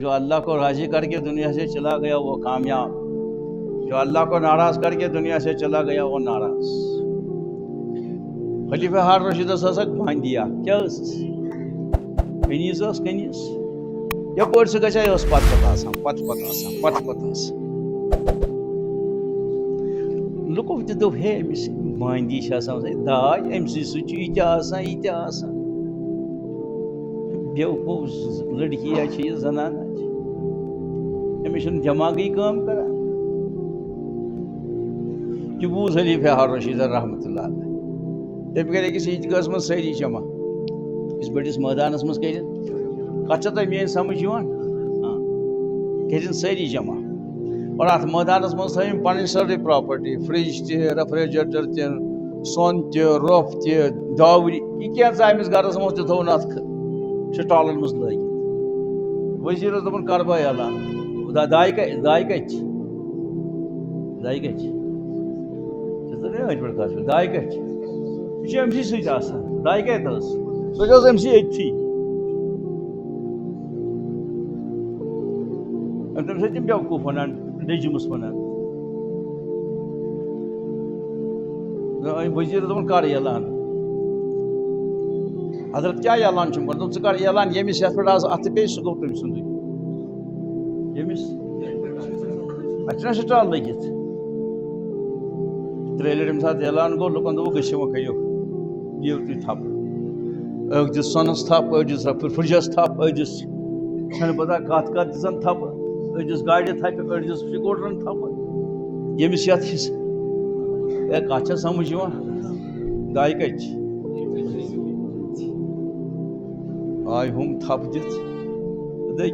جو اللہ کو راضی کر کے دنیا سے چلا گیا وہ کامیاب، جو اللہ کو ناراض کر کے دنیا سے چلا گیا وہ ناراض۔ خلیفہ ہار رشید باندیا کیا کنیز کنیز یپور سے گھا پت لکو تہ دپ ہے امس باندی داج ام سی بیوقوف لڑکی یہ زنان امس دماغی کام کران۔ یہ بوز خلیفہ ہار رشید رحمۃ اللہ علیہ تم کر أکس عیدگاہس من ساری جمع اس بڑس میدانس من کت تہ میری سمجھ کر ساری جمع اور ات میدانس من تھوم پن ساری پراپرٹی فرج تہ ریفریجریٹر تہ سون تہ روف تہ داوری یہ کیا امس گرس من تہ تھون ات سٹالن مز لگت۔ وزیر دپن کر بہ اعلان داے کت داے کت داے کت یہ امسی سی داے کت سو امسی اتھی تم سی تم بیوقوف ونان ڈجمس ونان۔ وزیر دپن کر اعلان حضرت کیا اعلان دپ ژٕ کر اعلان یمس یت پہ آز ات پی سہ گو تم سندے یمس اتنا سٹال لگت تریلر یم سات اعلان گو لکن دپ گھو کھیو دیو تھی تھپ اک دس سونس تھپ اک دس فرجس تھپ اک دس چھن پتہ کت کت دس تھپ اک دس گاڑی تھپ اک دس سکوٹرن تھپ یمس یت کت سمجھ داے کت آئی ہم تھپ دت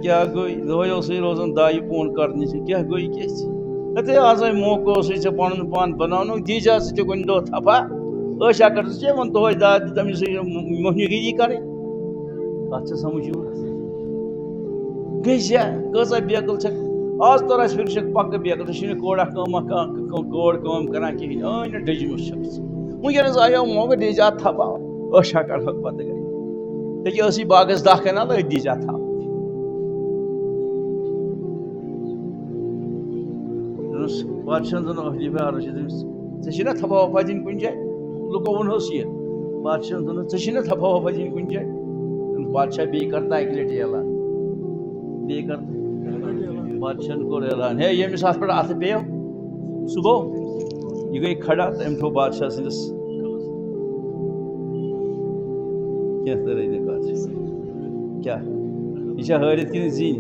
کیا گئی دہے روزان دائی پون کرنے سے کیا گئی کیا آز موقع ژے پن پان بناو دی جا ژٕ تہ کن دہ تھپا عشا کر ژے ون دہے داد تمس موہنی گیری کریں کت سمجھ گیا کۭژاہ بیقل چھک آز تور اس پھر پکہ بیقل ژٕ کوڑا کوڑ کٲم کران کہین این ڈجمس چھس ونکس آیو موقع دی جا تھپا عشا کر پتہ گئی تی اسی باغس دہ کنال ات دی جا تھپ بادشاہ دن خلیفہ ہار رشید ژے تھپا وپا دن کن جائے لکو ونس یہ بادشاہ دن ژے تھپا وپا دن کن جائے بادشاہ بی کر اکہ لٹ اعلان بی کر بادشاہ کور اعلان ہے یمس ات پہ ات پیو سہ گو یہ گئی کھڑا تو ام تھو بادشاہ سندس کیا یہ ہارت کن زین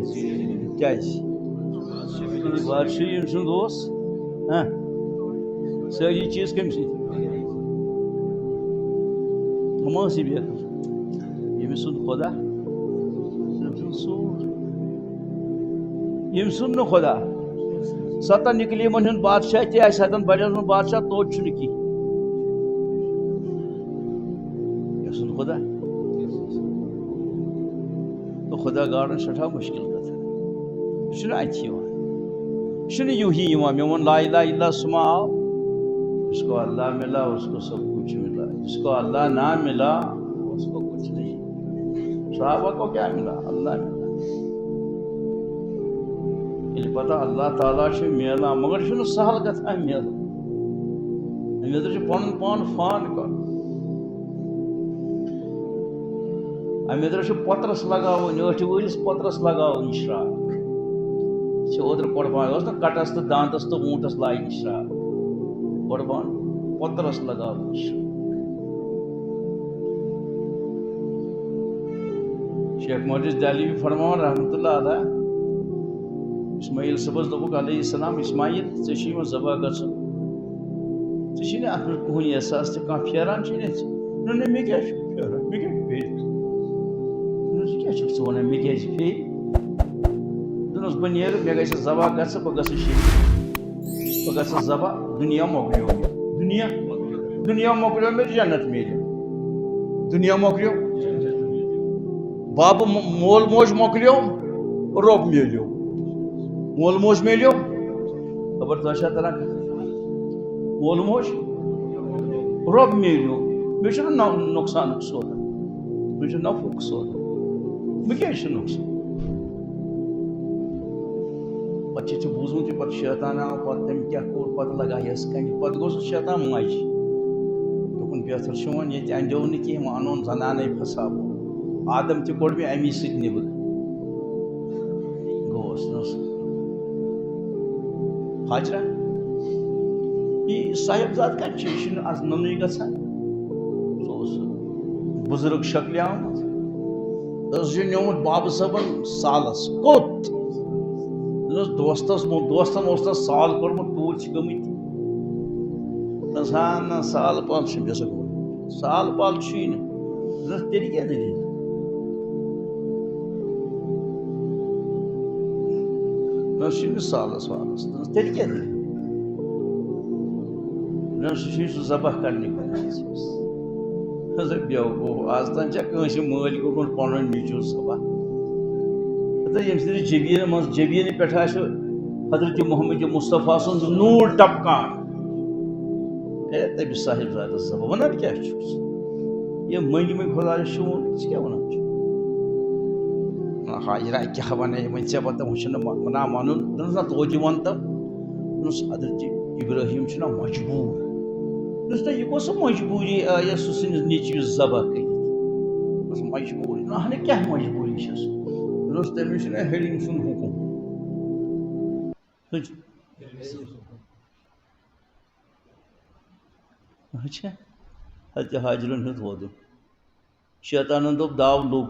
کیا بادشاہ یم سند ساری چیز کم سی ہم سی بیقل یم سند خدا یم سند خدا ستن نکلی من ہند بادشاہ تہ ستن بڑن ہند بادشاہ توت چھ کی سند خدا تو خدا گاڑن سٹھا مشکل کتھ یہ اتھی یہ یوہی مے ون لا الہ الا سما آو جس کو اللہ ملا اس کو سب کچھ ملا، جس کو اللہ نہ ملا اس کو کچھ نہیں۔ صحابہ کو کیا ملا؟ اللہ ملا۔ یہ پتہ اللہ تعالیٰ سے ملا مگر یہ سہل کتھا مل امر پن پان فان کر امر پترس لگاون ٲٹھِ وٲلِس پترس لگاون اشراق اوتر قربان نا کٹس تو دانتس تو اونٹس لائن اشراق قربان پترس لگاون شیخ محدث دہلوی فرماون رحمۃ اللہ علیہ اسماعیل صبس دپک علیہ السلام اسماعیل ژے ذبح گژھُن ژے ات منٛز کٕہٕنۍ احساس تہِ کانٛہہ پھیران نہ مےٚ کیٛاہ چھُ پھیران مےٚ کیٛاہ پھیرِ ژٕ کیٛاہ چھُکھ ژٕ ونان مےٚ کیٛازِ پھیرِ دنس بہ نیرٕ مےٚ گژھِ ذبح گژھِ بہ گژھٕ شہید بہ گژھٕ ذبح دنیا مۄکلیو دنیا مۄکلیو مےٚ جنت میلہِ دنیا مۄکلیو باب مول موج مۄکلیو رۄب میلیو مول موج میلیو خبر تۄہہِ چھا تران مول موج رۄب میلیو مےٚ چھُنہٕ نۄقصانُک سودا مےٚ چھُ نفعُک سودا مےٚ کیٛازِ چھُ نۄقصان پتہ بوزمت پتہ شیطان آو پتہ تم کیا کور پتہ لگایس کنہ پتہ گو شیطان ماج دپن بہتر چون یہ اندو نی مانون زنانے پھساو آدم تہ کوڑ مے امی سۭتۍ نبر گوس حاجرہ یہ صاحبزاد کتہ یہ آز ننوے گژھان سہ بزرگ شکلہِ آمت اس نیومت بابا صٲبن سالس کوٚت دوستن اوس سال کورمت توٗرۍ چھِ گٔمٕتۍ نہ سال پال چھُ مےٚ گوٚمُت سال پال چھُے نہٕ تیٚلہِ کیٛاہ دٔلیٖل نہ چھُے نہٕ سالس والس تیٚلہِ کیٛاہ دٔلیٖل نہ سُہ چھُے سُہ ذبح کرنہِ بیوقوٗف آز تام چھا کٲنٛسہِ مٲلۍ کوٚرمُت پنُن نیٚچوٗ ذبح ییٚمہِ سٕنٛدِس جبیٖن منٛز جبیٖنہٕ پٮ۪ٹھ آسہِ حضرت محمد مصطفیٰ سُنٛد نوٗر ٹپکان ہے تٔمِس صاحبزادس ذبح ونان کیٛاہ چھُس یہِ مٔنٛگۍ خۄدایس شوٗن ژٕ کیٛاہ ونان چھُکھ حاجرہ کیٛاہ ونے وۄنۍ ژےٚ پتہٕ ہُہ چھُنہٕ ونان ونُن دوٚپنس نہ توتہِ وَن تہٕ دوٚپنس حضرت ابراہیم چھُنہ مجبوٗر دوٚپنس نہ یہِ کۄس مجبوٗری آیس سُہ سٕنٛدِس نیٚچوِس ذبح کٔرِتھ دوٚپنس مجبوٗری نہ کیٛاہ مجبوٗری چھس دوٚپنس تٔمِس چھُنہ ہیٚرِنٛگ سُنٛد حُکُم اچھا حضرت حاجرن ہیوٚت وودُن شیطانن دوٚپ داو لوٚگ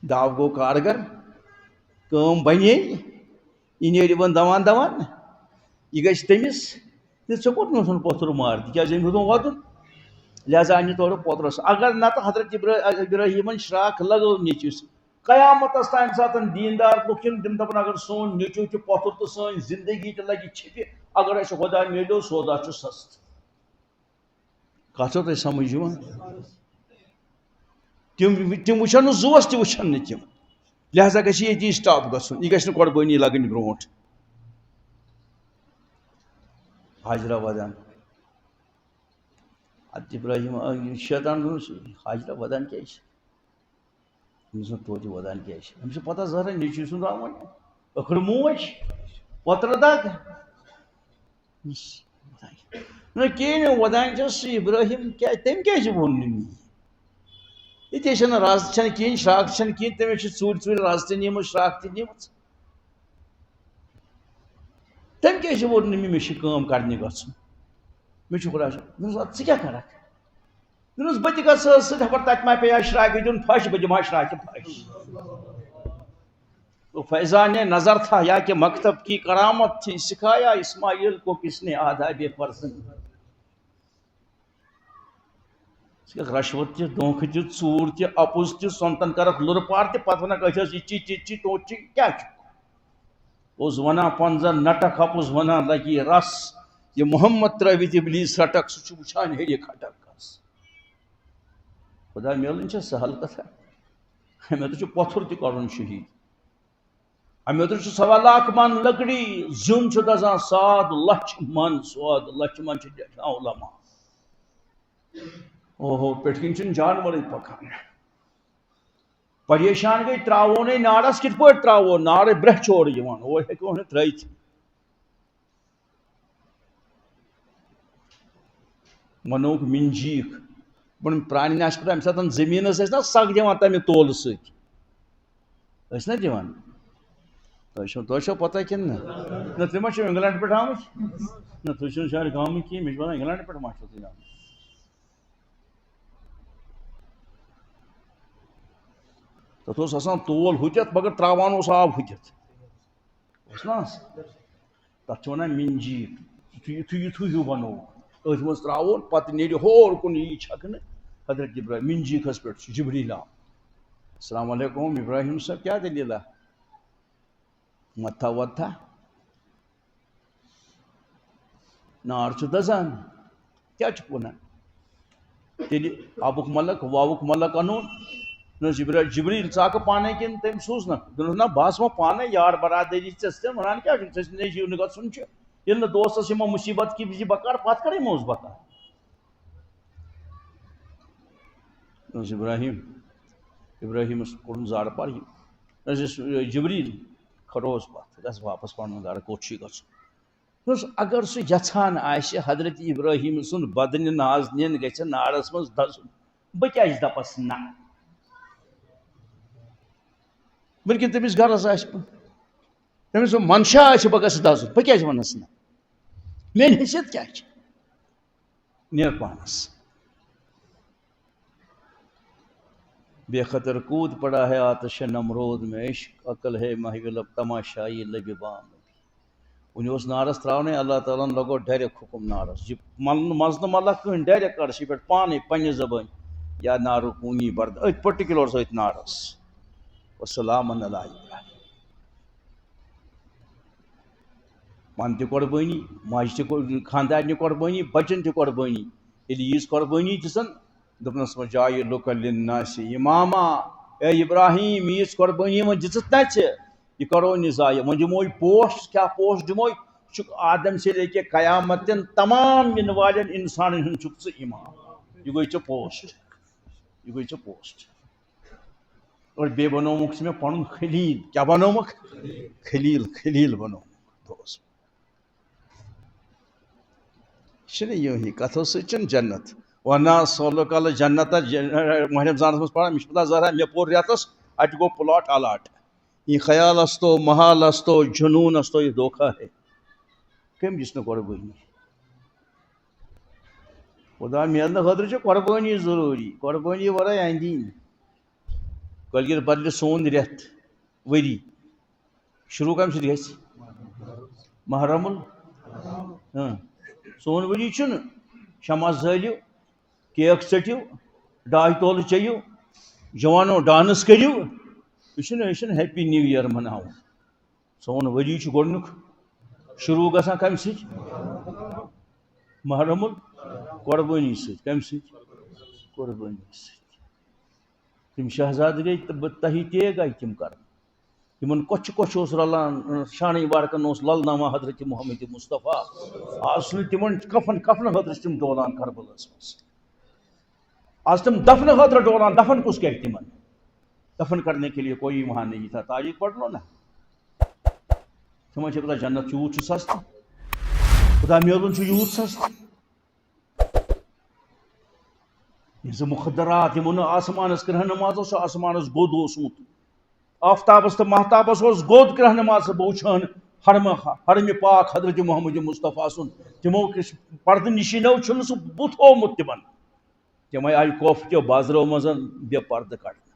داو گوٚو کارگر کٲم بنے یہِ نیرِ وۄنۍ دوان دوان یہِ گژھِ تٔمِس تہٕ ژےٚ کوٚت نوٚتھُن پوٚتُر مار تِکیٛازِ أمۍ ہیوٚتُن وۄدُن لہذا انہِ تورٕ پوترس اگر نتہٕ حضرت ابراہیمن شراکھ لگٲو نیٚچوِس قیامتس تام ساتن دیندار لُکھ یِن تِم دپن اگر سون نیٚچوٗ تہِ پوٚتُر تہٕ سٲنۍ زندگی تہِ لگہِ چھِپہِ اگر اسہِ خۄدا میلیو سودا چھُ سستہٕ کتھ چھو تۄہہِ سمجھ یِوان تِم وٕچھن نہٕ زُوس تہِ وٕچھن نہٕ تِم لہذا گژھِ ییٚتی سٹاپ گژھُن یہِ گژھِ نہٕ قۄربٲنی لگٕنۍ برونٛٹھ حاجرہ ودان حضرت ابراہیم شیطان دوٚپنس حاجرہ ودان کیٛازِ چھِ أمِس دوٚپ توتہِ ودان کیٛازِ چھِ أمِس چھِ پتہ ظٲہرا نیٚچوٗ سُنٛد آو وۄنۍ ٲخٕر موج پۄترٕ دگ نہ کِہیٖنۍ نہٕ ودان چھس ابراہیم کیٛازِ تٔمۍ کیٛازِ ووٚن نہٕ مےٚ ییٚتے چھنہٕ رز تہِ چھنہٕ کِہیٖنۍ شراکھ تہِ چھنہٕ کِہیٖنۍ تٔمِس چھِ ژوٗرِ ژوٗرِ رز تہِ نِمٕژ شراکھ تہِ نِمٕژ تٔمۍ کیٛازِ ووٚن نہٕ مےٚ چھِ کٲم کرنہِ گژھُن مےٚ چھُ خۄدا صٲب دوٚپنس اَدٕ ژٕ کیٛاہ کَرکھ دوٚپنس بہٕ تہِ گژھٕ ٲس سۭتۍ خبر تتہِ ما پیٚیا شراکہِ دیُن پھش بہٕ دِمہا شراکہِ پھش تو فیضان نے نظر تھا یا کہ مکتب کی کرامت تھی سکھایا اسماعیل کو کس نے آداب فرزند رشوت تہِ دھونکھٕ تہِ ژوٗر تہِ اپُز تہِ سونتن کرکھ لُرٕ پار تہِ پتہٕ ونکھ أسۍ ٲسۍ یِتھی تِتھی توتہِ کیٛاہ چھُ اوس ونان پنزن نٹکھ اپُز ونان لگی رس یہ محمد ترٲوِتھ ابلیٖس رٹکھ سُہ چھُ وٕچھان ہیٚرِ کھٹکھ کس خۄدا میلُن چھےٚ سہل کتھا امہِ خٲطرٕ چھُ پۄتھر تہِ کڑُن شہیٖد امہِ خٲطرٕ چھُ 1.25 من لکڑی زیُن چھُ دزان 7 لچھ من سواد لچھ من چھِ لیکھان علما اوہو پٮ۪ٹھۍ کِنۍ چھُنہٕ جانورٕے پکان پریشان گٔے تراوونے نارس کِتھ پٲٹھۍ تراوو نارٕ برٛٮ۪ہہ چھِ اورٕ یِوان اور ہیٚکو نہٕ ترٲیِتھ ونوکھ مِنجیٖکھ پرانہِ ناشہِ پٮ۪ٹھ امہِ ساتہٕ زٔمیٖنس ٲسۍ نا سگ دِوان تمہِ تولہٕ سۭتۍ ٲسۍ نا دِوان تۄہہِ چھو پتہ کِنہٕ نہ تُہۍ ما چھِو انگلینڈ پٮ۪ٹھ آمٕتۍ نہ تُہۍ چھِو نہٕ شاید گامٕکۍ کینٛہہ مےٚ چھِ ونان انگلینڈ پٮ۪ٹھ ما چھِو تُہۍ آمٕتۍ تتھ اوس آسان تول ہُتٮ۪تھ مگر تراوان اوس آب ہُتٮ۪تھ اوس نا تتھ چھِ ونان مِنجیٖک یِتھُے ہیوٗ بنووُکھ أتھۍ منٛز تراوُن پتہٕ نیرِ ہور کُن یی چھکنہٕ حضرت ابراہیم مِنجیٖکھس پٮ۪ٹھ چھُ جبریٖل آمُت السلام علیکم ابراہیم صٲب کیٛاہ دٔلیٖلہ متھا وتھا نار چھُ دزان کیٛاہ چھُکھ ونان تیٚلہِ آبُک ملک واوُک ملک انون جبریٖل ژٕ آکھٕ پانے کِنہٕ تٔمۍ سوٗزنکھ دوٚپنس نہ بہٕ آس وۄنۍ پانے یار برادری ژےٚ سۭتۍ ونان کیٛاہ چھُکھ ژےٚ نیٚچوٗ نہٕ گژھُن چھُ ییٚلہِ نہٕ دوستس یِمو مُصیٖبت کہِ وِزِ بکار پتہٕ کر یِموس بکار ابراہیمس کوٚڑُن زارٕ پار جبریٖل کھروس پتھ گژھ واپس پنن گھر کوٚت چھُے گژھُن اگر سُہ یژھان آسہِ حضرت ابراہیم سُنٛد بدنہِ ناز نِن گژھِ نارس منٛز دزُن بہٕ کیازِ دپس نہ وٕنکٮ۪ن تٔمِس غرض آسہِ تٔمِس منشا آسہِ بہٕ گژھٕ دزُن بہٕ کیازِ ونس نہ میٲنۍ حیثیت کیاہ چھِ نیر پانس بے خطر کود پڑا ہے آتش نمرود میں عشق عقل ہے محول اب تماشائی لب بام ون اس نارس تراؤنے اللہ تعالیٰ لگو ڈائریکٹ حکم نارس یہ مزن ملک کہیں ڈائریکٹ کر یہ پہ پانے پنہ زبان یا نارو کونی برد ات پرٹیکولر ست نارس وسلام علیہ من تہ قربانی ماج تہ خاندارنہ قربانی بچن تہ قربانی ییٚلہِ ییٖژ قربانی دِژن دوٚپنس وۄنۍ جایہِ لُکن لِناسی اماما اے ابراہیم ییٖژ قربانی وۄنۍ دِژٕتھ نا ژےٚ یہِ کرو نہٕ ضایع وۄنۍ دِمو یہِ پوسٹ کیٛاہ پوسٹ دِمو یہِ چھُکھ آدم سے لے کے قیامتن تمام یِنہٕ والٮ۪ن انسانن ہُنٛد چھُکھ ژٕ امام یہِ گوٚے ژےٚ پوسٹ یہِ گوٚے ژےٚ پوسٹ اور بیٚیہِ بنومُکھ ژٕ مےٚ پنُن خلیل کیٛاہ بنومُکھ خلیل خلیل بنومُکھ دوست چھنہٕ یِہی کتھو سۭتۍ چھنہٕ جنت ونہ سولو کل جنت ماہ رمضانس منٛز پران مےٚ چھُ پتہ ظاہرا مےٚ پوٚر رٮ۪تس اتہِ گوٚو پلاٹ الاٹ یہ خیال استو محال استو جنون استو یہ دھوکہ ہے کٔمۍ دِژ نہٕ قربٲنی خدا میلنہٕ خٲطرٕ چھِ قربٲنی ضروٗری قربٲنی ورٲے اندی نہٕ کٲلکٮ۪تھ بدلہِ سون رٮ۪تھ ؤری شروٗع کمہِ سۭتۍ گژھِ محرم سون ؤری چھُنہٕ شمع زٲلِو کیک ژٔٹِو ڈاے تولہٕ چیٚیِو جوانو ڈانس کٔرِو یہ چھُنہٕ ہیپی نیو یِیَر مناوُن سون ؤری چھُ گۄڈنیُک شروٗع گژھان کمہِ سۭتۍ محرم قربٲنی سۭتۍ کمہِ سۭتۍ قربٲنی سۭتۍ تِم شہزادٕ گٔے تہٕ تہی تے گٔے تِم کرن یِمن کۄچھِ اوس رلان شانٕے وارکن اوس للناوان حضرت محمد مصطفیٰ آز چھُنہٕ تِمن کفنہٕ خٲطرٕ چھِ تِم ڈولان کربلس منٛز آج تم دفن خاطر ڈولان دفن کس کرِ تمن دفن کرنے کے لیے کوئی وہاں نہیں تھا تاریخ پڑھ لو نا تمن چھِ پتہ جنت یوٗت چھُ سستہٕ خدا میلُن چھُ یوٗت سستہٕ یِم زٕ مُخدرات یِمو نہٕ آسمانس کرٛہن نماز اوس آسمانس گوٚد اوسمُت آفتابس تہٕ محتابس اوس گوٚد کرٛہن نماز بہٕ وٕچھان حرمہِ پاک حضرت محمد مصطفیٰ سُنٛد تِمو کِس پردٕ نشیٖنو چھُنہٕ سُہ بُتھ ہومُت تِمن تِمے آیہِ کوفتیو بازرو منٛز بے پردٕ کڑنہٕ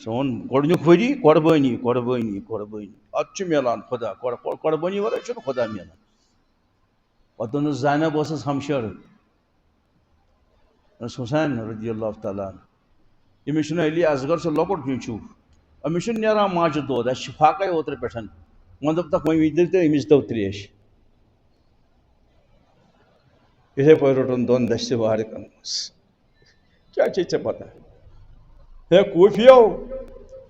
سون گۄڈنیُک ؤری قربٲنی قربٲنی قربٲنی ادٕ چھُ میلان خدا قربٲنی ورٲے چھُنہٕ خدا میلان پتہٕ دوٚپنس زینب ٲسٕس ہمشیرٕ حسین رضی اللہ تعالیٰ عنہ أمِس چھُنہٕ علی اصغر چھُ لۄکُٹ نیٚچوٗ أمِس چھُنہٕ نیران ماجہِ دۄد اَسہِ چھِ فاقے اوترٕ پٮ۪ٹھ وۄنۍ دوٚپتکھ وۄنۍ دِیِو تُہۍ أمِس دو تریش یِتھے پٲٹھۍ روٚٹُن دۄن دستہِ وارکن منٛز کیٛاہ چھے ژےٚ پتہ ہے کوٗفِیو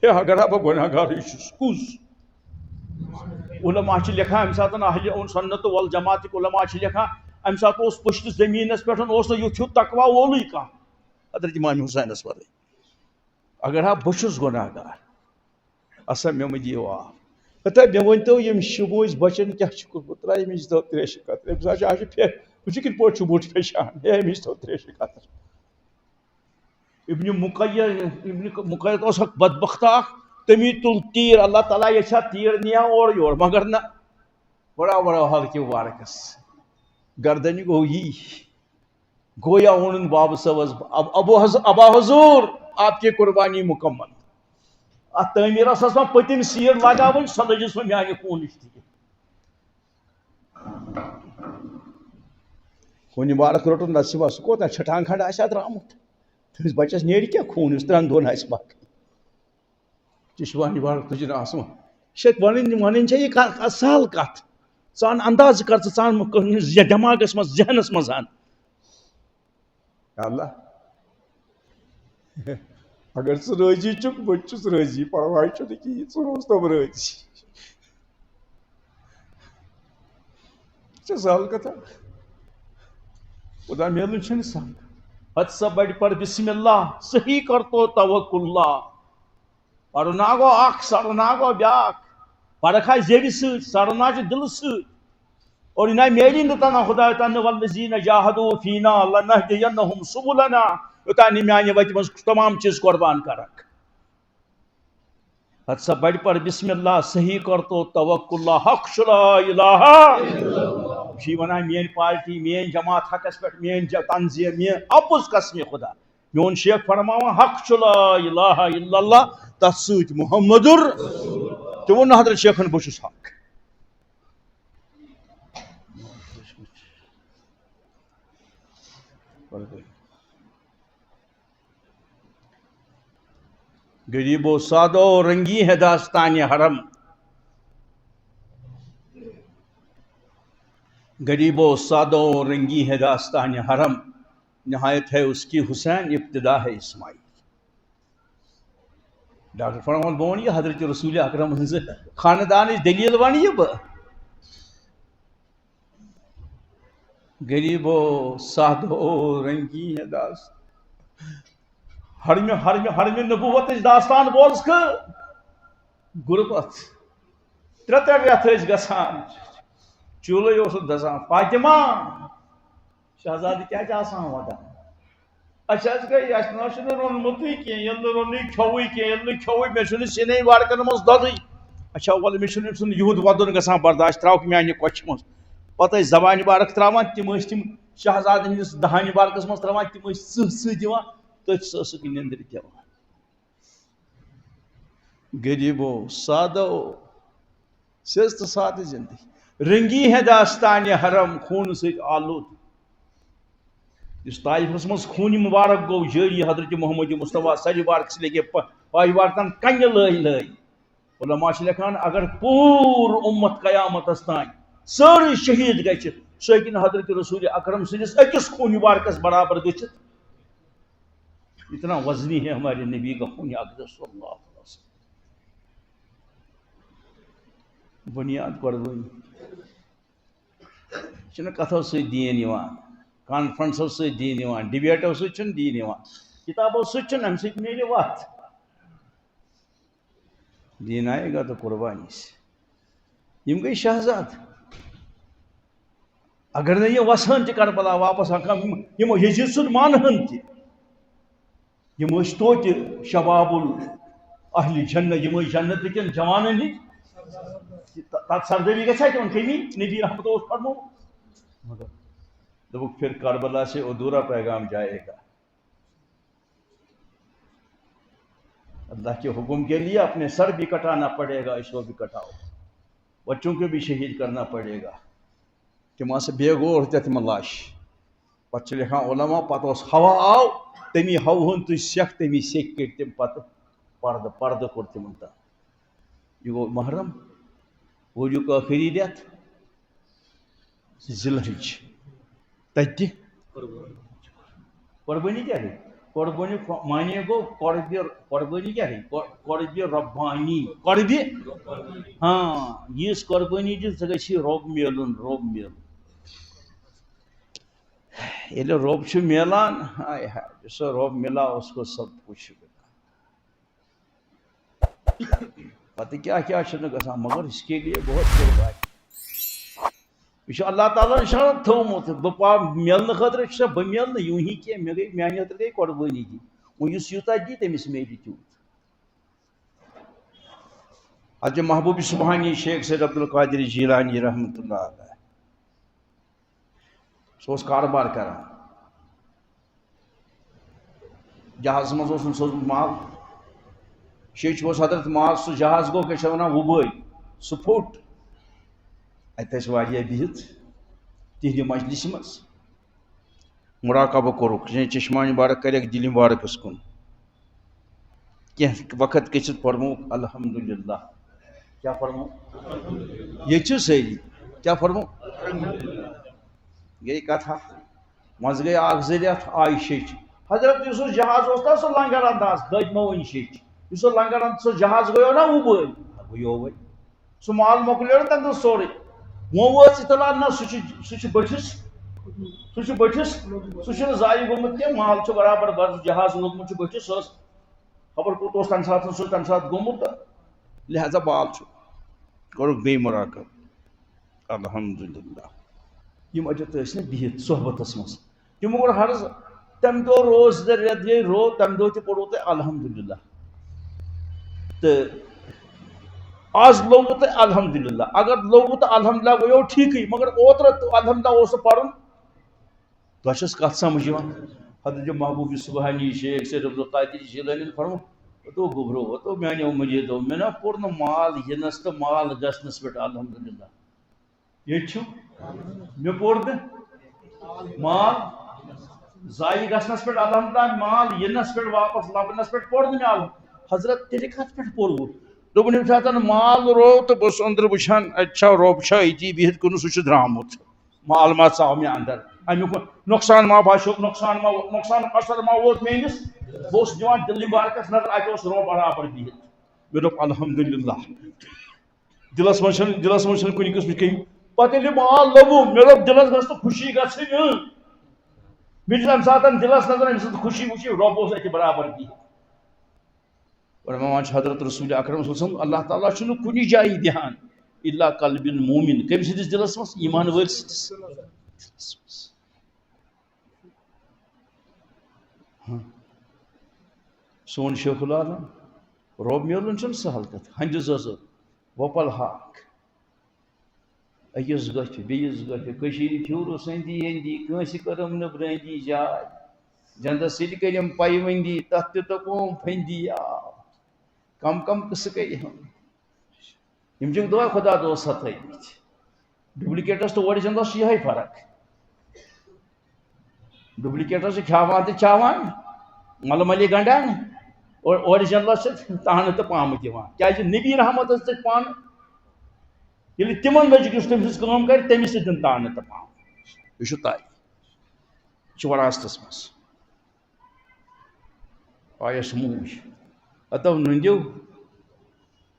ہے اگر بہٕ گۄناہ گارٕے چھُس کُس علما چھِ لیکھان اَمہِ ساتہٕ اہلِ سنت والجماعتٕکۍ علما چھِ لیکھان اَمہِ ساتہٕ اوس پٔشتہٕ زٔمیٖنس پٮ۪ٹھ اوس نہٕ یُتھ ہیوٗ تقوا وولُے کانٛہہ حضرت امام حُسینس ورٲے اگر بہٕ چھُس گۄناہ گار اَسا مےٚ مہٕ دِیِو آب ہتا مےٚ ؤنۍتو یِم شِبوٗژ بچن کیٛاہ چھُ کوٚرمُت ترٛاو أمِس دو تریشہِ قطرٕ أمِس حظ چھِ آز چھُ وٕچھ کِتھ پٲٹھۍ چھُ بُتھ پھیٚشان ہے أمِس دو تریشہِ قطرٕ ابن مقید اوس اکھ بدبختہ اکھ تٔمی تُل تیٖر اللہ تعالیٰ ییٚژھِ ہا تیٖر نِہا اورٕ یور مگر نہ بڑا ہلکہِ وارکس گردنہِ گوٚو یی گویا اوٚنُن بابہٕ صٲبس ابا حضوٗر آپ کی قربانی مکمل اتھ تعمیٖرس ٲس وۄنۍ پٔتِم سیٖر لگاوٕنۍ سۄ لٔجِس وۄنۍ میانہِ خوٗنٕچ تہِ خوٗنہِ بارک روٚٹُن نصیٖبا سُہ کوتاہ چھٹان کھنڈ آسہِ ہا درٛامُت تٔمِس بچس نیرِ کیٛاہ خوٗن یُس ترٛٮ۪ن دۄہن آسہِ باقٕے چشوانی بارک تُجِن آسمان یہِ چھِ وَنٕنۍ چھےٚ یہِ سہل کتھ ژٕ ان اندازٕ کر ژٕ ژان دٮ۪ماغس منٛز ذہنس منٛز ان اللہ اگر ژٕ رٲضی چھُکھ بہٕ تہِ چھُس رٲضی پرواے چھُنہٕ کِہیٖنۍ ژٕ روزتو رٲضی چھےٚ سہل کتھا خدا میلُن چھُنہٕ سہل حد سا بڑِ پر بسم اللہ صحیح کر تو توکل اللہ پڑھنا گو اخ سڑنا گو بیاکھ پڑھا زیوی ست سڑنا دل ست اور یہ میری نتنا خدا تن والذین جاہدوا فینا لنہدینہم سبلنا یوتانی میانہ وتہ مز تمام چیز قربان کرک حد سا بڑ پر بسم اللہ صحیح کر تو توکل اللہ حق لا الہ جی ونان مین پارٹی مین جماعت حقس پہ مین تنظیم مین اپز قسم خدا میون شیخ فرماوا حق لا الہ الا اللہ تس ست محمد تو ون حضرت شیخن بہس حق غریب و سادہ و رنگی ہے داستان حرم غریب و سادہ و رنگی ہے داستان حرم نہایت ہے اس کی حسین ابتدا ہے اسماعیل ڈاکٹر فرمان بون یہ حضرت رسول اکرم خاندان دلیل ون یہ غریب و سادہ و رنگی ہے داستان ہرم نبوت داستان بولس کہ غربت ترے رت گسان چولہے دزان فاطمہ شہزادی کیا ودان اچھا گئی اس رونمت کی رون کھوئی کی کھوئی مے سینے وارکن مز دودی اچھا ول مے یہود ودن گسان برداشت تراؤ میانہ کوچھ مز پتہ زبان بارک تراوان تم شہزاد ہندس دہانہ بارکس مز تراوان تم سہ دِوان تھی سک نندر دِوان غریب و سادہ سز تو سادہ زندگی رنگی ہے داستان حرم خون ست آلود اس طائفس مز خون مبارک گو جاری حضرت محمد مصطفیٰ صلی بارک سے لگے پائی وارتان کنہ لئی علماء لکھان اگر پور امت قیامت تان ساری شہید گھت سہ ہیکہ حضرت رسول اکرم سندس اکس خون مبارکس برابر گھت اتنا وزنی ہے ہمارے نبی کا خون اقدس صلی اللہ علیہ وسلم بنیاد قربانی کتو ست دین کانفرنسو ست دین ڈبیٹو ست دین کتابوں ست ام ست میلے وت دین آئے گا تو قربانی سے یم گئی شہزاد اگر نہ یہ وسان کربلا واپس یم یزید سن مانہن تہ یم توتہ شباب اہل جنت یم جنت کن جوانن ہند تک سردری گھا تمہیں کمی نبی رحمت اس فرمو دبک پھر کربلا سے ادھورا پیغام جائے گا اللہ کے حکم کے لیے اپنے سر بھی کٹانا پڑے گا اس کو بھی کٹاؤ بچوں کو بھی شہید کرنا پڑے گا تم سے بے غور تم لاش پتہ لکھان علماء پتہ ہوا آو تمی ہوہن تھی سیکھ تمی سیکھ کر تم پتہ پردہ کور تم یہ گو محرم ورک آخری رت ذی الحج تت قربانی کیا ہے قربانی معنی گو قربانی کیا ہے قرب ربانی قرب ہاں یہ قربانی دن ژے رب ملن یل رب ملان ہائے ہائے جس رب ملا اس کو سب کچھ پتہ کیا گا مگر اس کے لیے بہت قربانی یہ اللہ تعالیٰ شرط تھومت بہ ملنے خاطر بہ مل یوں ہی کی مے گئی میانہ خاطر گئی قربانی دی اس یوتہ دی تمس میلہِ تیوت حضرت محبوب سبحانی شیخ سید عبد القادر جیلانی رحمۃ اللہ علیہ سہ کاروبار کران جہاز مز سوزمت مال شیچ حضرت مال سہ جہاز گو کیا ونان وبٲے سہ پھوٚٹ اتس بہت تہندِ مجلس مز مراقبہ کورک چشمان مبارک کرک دل مبارکس کن کی وقت گھت پرمو الحمدللہ کیا فرمو یہ ساری کیا فرمو گئی کتھا مز گئی اخ ذریعت آئی شیچ حضرت اس جہاز نا سہ لنگر انداز دج مہ ون شیچ اس لنگر سہ جہاز گو نا وبٲے گو وے سہ مال مکلیو نا تمہ دہ سورے وہ وٲژ اطلاع نہ سہ بٹھس سہ ضائع گومت کی مال برابر جہاز لوگمت بٹھس خبر کوت تمہ سات سہ تمہ سات گومت لہذا بال کورک بی مراقب الحمدللہ یم اجت نا بہت صحبتس مز تمو کور حرض تم دہ روز ریت گئی رو تم دہ تہ پوڑو تہ الحمدللہ تو آز لوگ تو الحمدللہ اگر لوگ تو الحمدللہ گو ٹھیک مگر اوتر الحمدللہ اس پڑھن تس کت سمجھ حضرت محبوب سبحانی شیخ سید عبدالقادر جیلانی فرمو تو گبرو تو میانو مجیدو میں نا پور مال ینس تو مال گسنس پہ الحمدللہ یہ مے پور مال ضائع گسنس پہ الحمدللہ مال ینس پہ واپس لبنس پہ پور مے حضرت تیل کت پہ پور دوپن یم سات مال رو تو بس اندر وچان اتھا روب چھا یہ بہت کن سہ درامت مال ما ژاو مے اندر امیک نقصان ما باسو نقصان اثر ما ووت میس بہت دان دل مبارکس نظر اتھ رو برابر بہت مے دپ الحمدللہ دلس من کن قسم کہیں پتہ ییٚلہِ مال لوٚبُم مے دپ دلس گژھِ تو خوشی گژھٕنۍ مے دِژ امہِ ساتہٕ دلس نظر أمۍ سٕنٛز خوشی وٕچھِو رۄب اوس اتہِ برابر بِہِتھ فرمان حضرت رسول اکرم صلی اللہ علیہ وسلم اللہ تعالیٰ چھُنہٕ کُنہِ جایہِ بیہان الا قلب مومن کٔمۍ سٕنٛدِس دلس منٛز ایمان وٲلۍ سٕنٛدِس دلس منٛز سون شیخ العالم رۄب میلُن چھُنہٕ سہل کتھ ہندِ زٲژٕ وۄپل ہاکھ أکِس گژھِ بیٚیِس گژھِ کٔشیٖرِ پھیوٗرُس أنٛدی أنٛدی کٲنٛسہِ کٔرٕم نہٕ برٛٲنٛدی جاے جنٛدس سۭتۍ کٔرِم پیوندی تتھ تہِ توٚپُم پھٔنٛدی آو کم کم قصہٕ گٔے یم چھِکھ دۄہے خۄدا دۄہ ستٲومٕتۍ ڈُپلِکیٹس تہٕ اوٚرجنلس چھِ یِہے فرق ڈُپلِکیٹس چھِ کھیاوان تہٕ چاوان ملہٕ ملہِ گنڈان اور اوٚرجنلس چھِ تانہٕ تہٕ پامہٕ دِوان کیازِ نبی رحمت ٲس تتہِ پانہٕ ییٚلہِ تِمن لٔجِکھ یُس تٔمۍ سٕنٛز کٲم کرِ تٔمِس تہِ دِن تانہٕ تہٕ پامہٕ یہ چھُ طے یہ چھُ وراثتس منٛز آیس موج اتو نندیو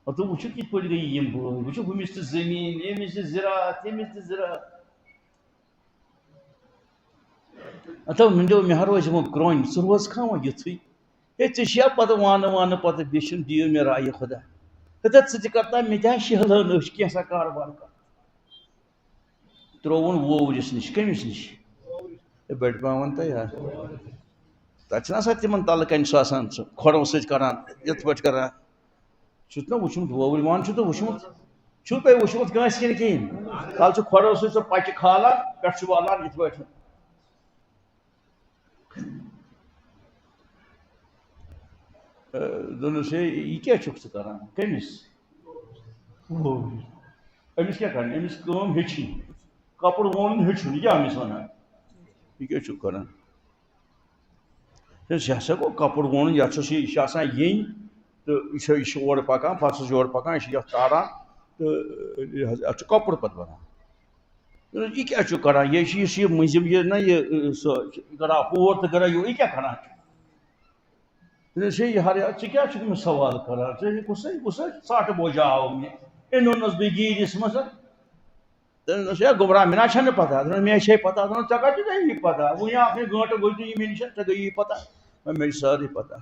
اتو وٕچھِو کِتھ پٲٹھۍ گٔیہِ یِم بٲے وٕچھِو ہُمِس تہِ زٔمیٖن ییٚمِس تہِ زِراعت ییٚمِس تہِ زِراعت اتو نندیو مےٚ روزِ وۄنۍ کرٛۄنۍ ژٕ روز کھا وۄنۍ یِتھُے ہے ژےٚ چھِیا پتہٕ وانہٕ وانہٕ پتہٕ بیچھُن دِیِو مےٚ رایہِ خۄدا ہتا ژٕ تہِ کرتا مےٚ تہِ ہا شیہلٲن أچھ کینٛژھا کاربار کر ترٛووُن ووورِس نِش کٔمِس نِش ہے بٔڑِ پہم وَن تہٕ یار تتہِ چھُنہ آسان تِمن تلہٕ کنہِ سُہ آسان سُہ کھۄڑو سۭتۍ کران یِتھ پٲٹھۍ کران چھُتھ نا وٕچھمُت وووُر مان چھُو تۄہہِ وٕچھمُت چھُو تۄہہِ وٕچھمُت کٲنٛسہِ کِنہٕ کِہیٖنۍ تَلہٕ چھُ کھۄڑو سۭتۍ سُہ پچہِ کھالان پٮ۪ٹھٕ چھُ والان یِتھ پٲٹھۍ دوٚپنَس ہے یہِ کیٛاہ چھُکھ ژٕ کران کٔمِس ووورِس أمِس کیٛاہ کرٕنۍ أمِس کٲم ہیٚچھِنۍ کپُر وونُن ہیٚچھُن یہِ کیٛاہ أمِس وَنان یہِ کیٛاہ چھُکھ کران یہِ ہسا گوٚو کپُر وونُن یتھ چھُ آسان ییٚنۍ تہٕ یہِ چھُ اورٕ پکان پتہٕ چھُس یورٕ پکان یہِ چھُ یتھ تاران تہٕ اتھ چھُ کپُر پتہٕ بنان یہِ کیٛاہ چھُکھ کران یہِ چھُ یُس یہِ مٔنٛزِم یہِ نا یہِ سُہ گرا ہور تہٕ گرا یور یہِ کیٛاہ کران چھُ دوٚپنَس ہے یارٕ ژٕ کیٛاہ چھُکھ مےٚ سوال کران ژٕ کُسے ژاٹہٕ بوجا آو مےٚ أمۍ اوٚننَس بہٕ گیٖرِس منٛز دوٚپنَس ہے گوٚبرا مےٚ نہ چھَنہٕ پتہ دوٚپنَس مےٚ چھے پتہ دوٚپنَس ژےٚ کَتہِ گٔیی یہِ پتہ وٕنہِ اکھ گٲنٛٹہٕ گُزری مےٚ نِش ژےٚ گٔیی پتہ مےٚ چھِ سٲرٕے پتہ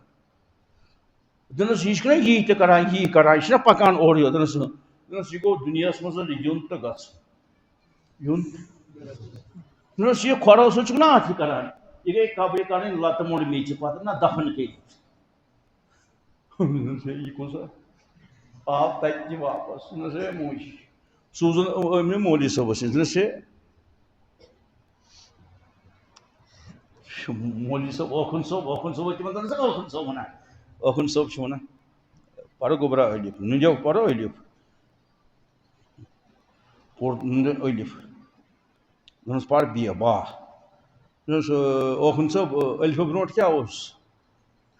دوٚپنَس یہِ چھُنہ یی تہِ کران یی کران یہِ چھُنہ پکان اورٕ یورٕ دوٚپنَس یہِ گوٚو دُنیاہَس منٛز یُن تہٕ گژھُن یُن دوٚپنَس یہِ کھۄڑو سۭتۍ چھُکھ نا اَتھ یہِ کران یہِ گٔے قبرِ کَرٕنۍ لَتہٕ موٚنٛڈ میٚژِ پتہٕ نہ دفن کٔرِتھ دوٚپنَس ہے یہِ کُس آو تَتہِ تہِ واپس دوٚپنَس ہے موجی سوٗزُن أمۍ مےٚ مولوی صٲبَس نِش دوٚپنَس ہے مولوی صٲب اوکھُن صٲب تِمن دوٚپنَس اوکھُن صٲب وَنان اوکھُن صٲب چھُ وَنان پَرو گوٚبرا ٲلِف نندیو پَرو ٲلِف پوٚر نندیو ٲلِف دوٚپنَس پَر بِہہ باہ دوٚپنَس اوکھُن صٲب ٲلفہٕ برونٛٹھ کیٛاہ اوس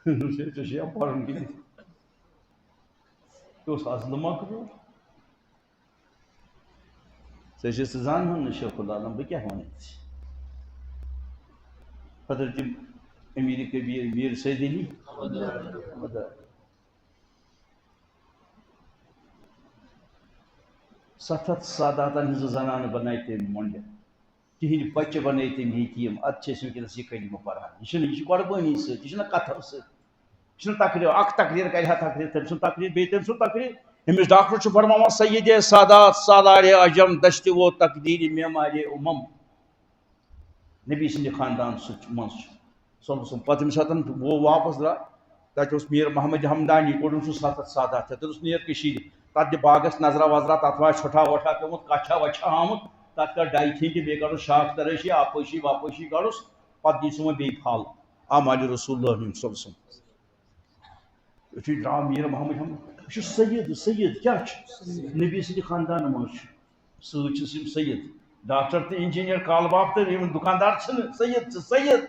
دوٚپنَس ہے ژےٚ چھُیا پَرُن کِنہٕ یہِ اوس اَصلہٕ مۄکلیومُت ژےٚ چھُے ژٕ زانہٕ ہن نہٕ شیخ العالم بہٕ کیٛاہ وَنَے ژےٚ حضرت امیٖر کبیٖر میٖر سید علی سَتھ ہَتھ ساداتن ہٕنٛزٕ زنانہٕ بنایہِ تٔمۍ مۄنٛڈٕ تِہِنٛدۍ بچہِ بنٲے تٔمۍ یتیٖم اَدٕ چھِ أسۍ وٕنکیٚنس یہِ کلمہٕ پران یہِ چھِ قۄربٲنی سۭتۍ یہِ چھُنہ کتھو سۭتۍ تقریر اخ تقریر کر تقریر تم سن تقریر بی تم سن تقریر امس ڈاکٹر فرمان سید سادات سالار اجم دشت و تقدیر معمار امم نبی سند خاندان من پتہ سات وہ واپس درا تک میر محمد ہمدانی کوڑ سہ سات سادات تس نیر تر باغس نظرہ وظرہ تر وا چھٹا وٹھا پیوت کچھا وچھا آمت تر کر ڈائی تھین بیٚیہِ کڑس شاخ تراشی آپٲشی واپٲشی کڑس پتہ دی سہ بیٚیہِ پھل آمال رسول اللہ صلی اللہ علیہ وسلم درا میر محمد ہم سید سید کیا نبی سند خاندان من سم سید ڈاکٹر تو انجینئر کال باپ تو دکاندار سید سید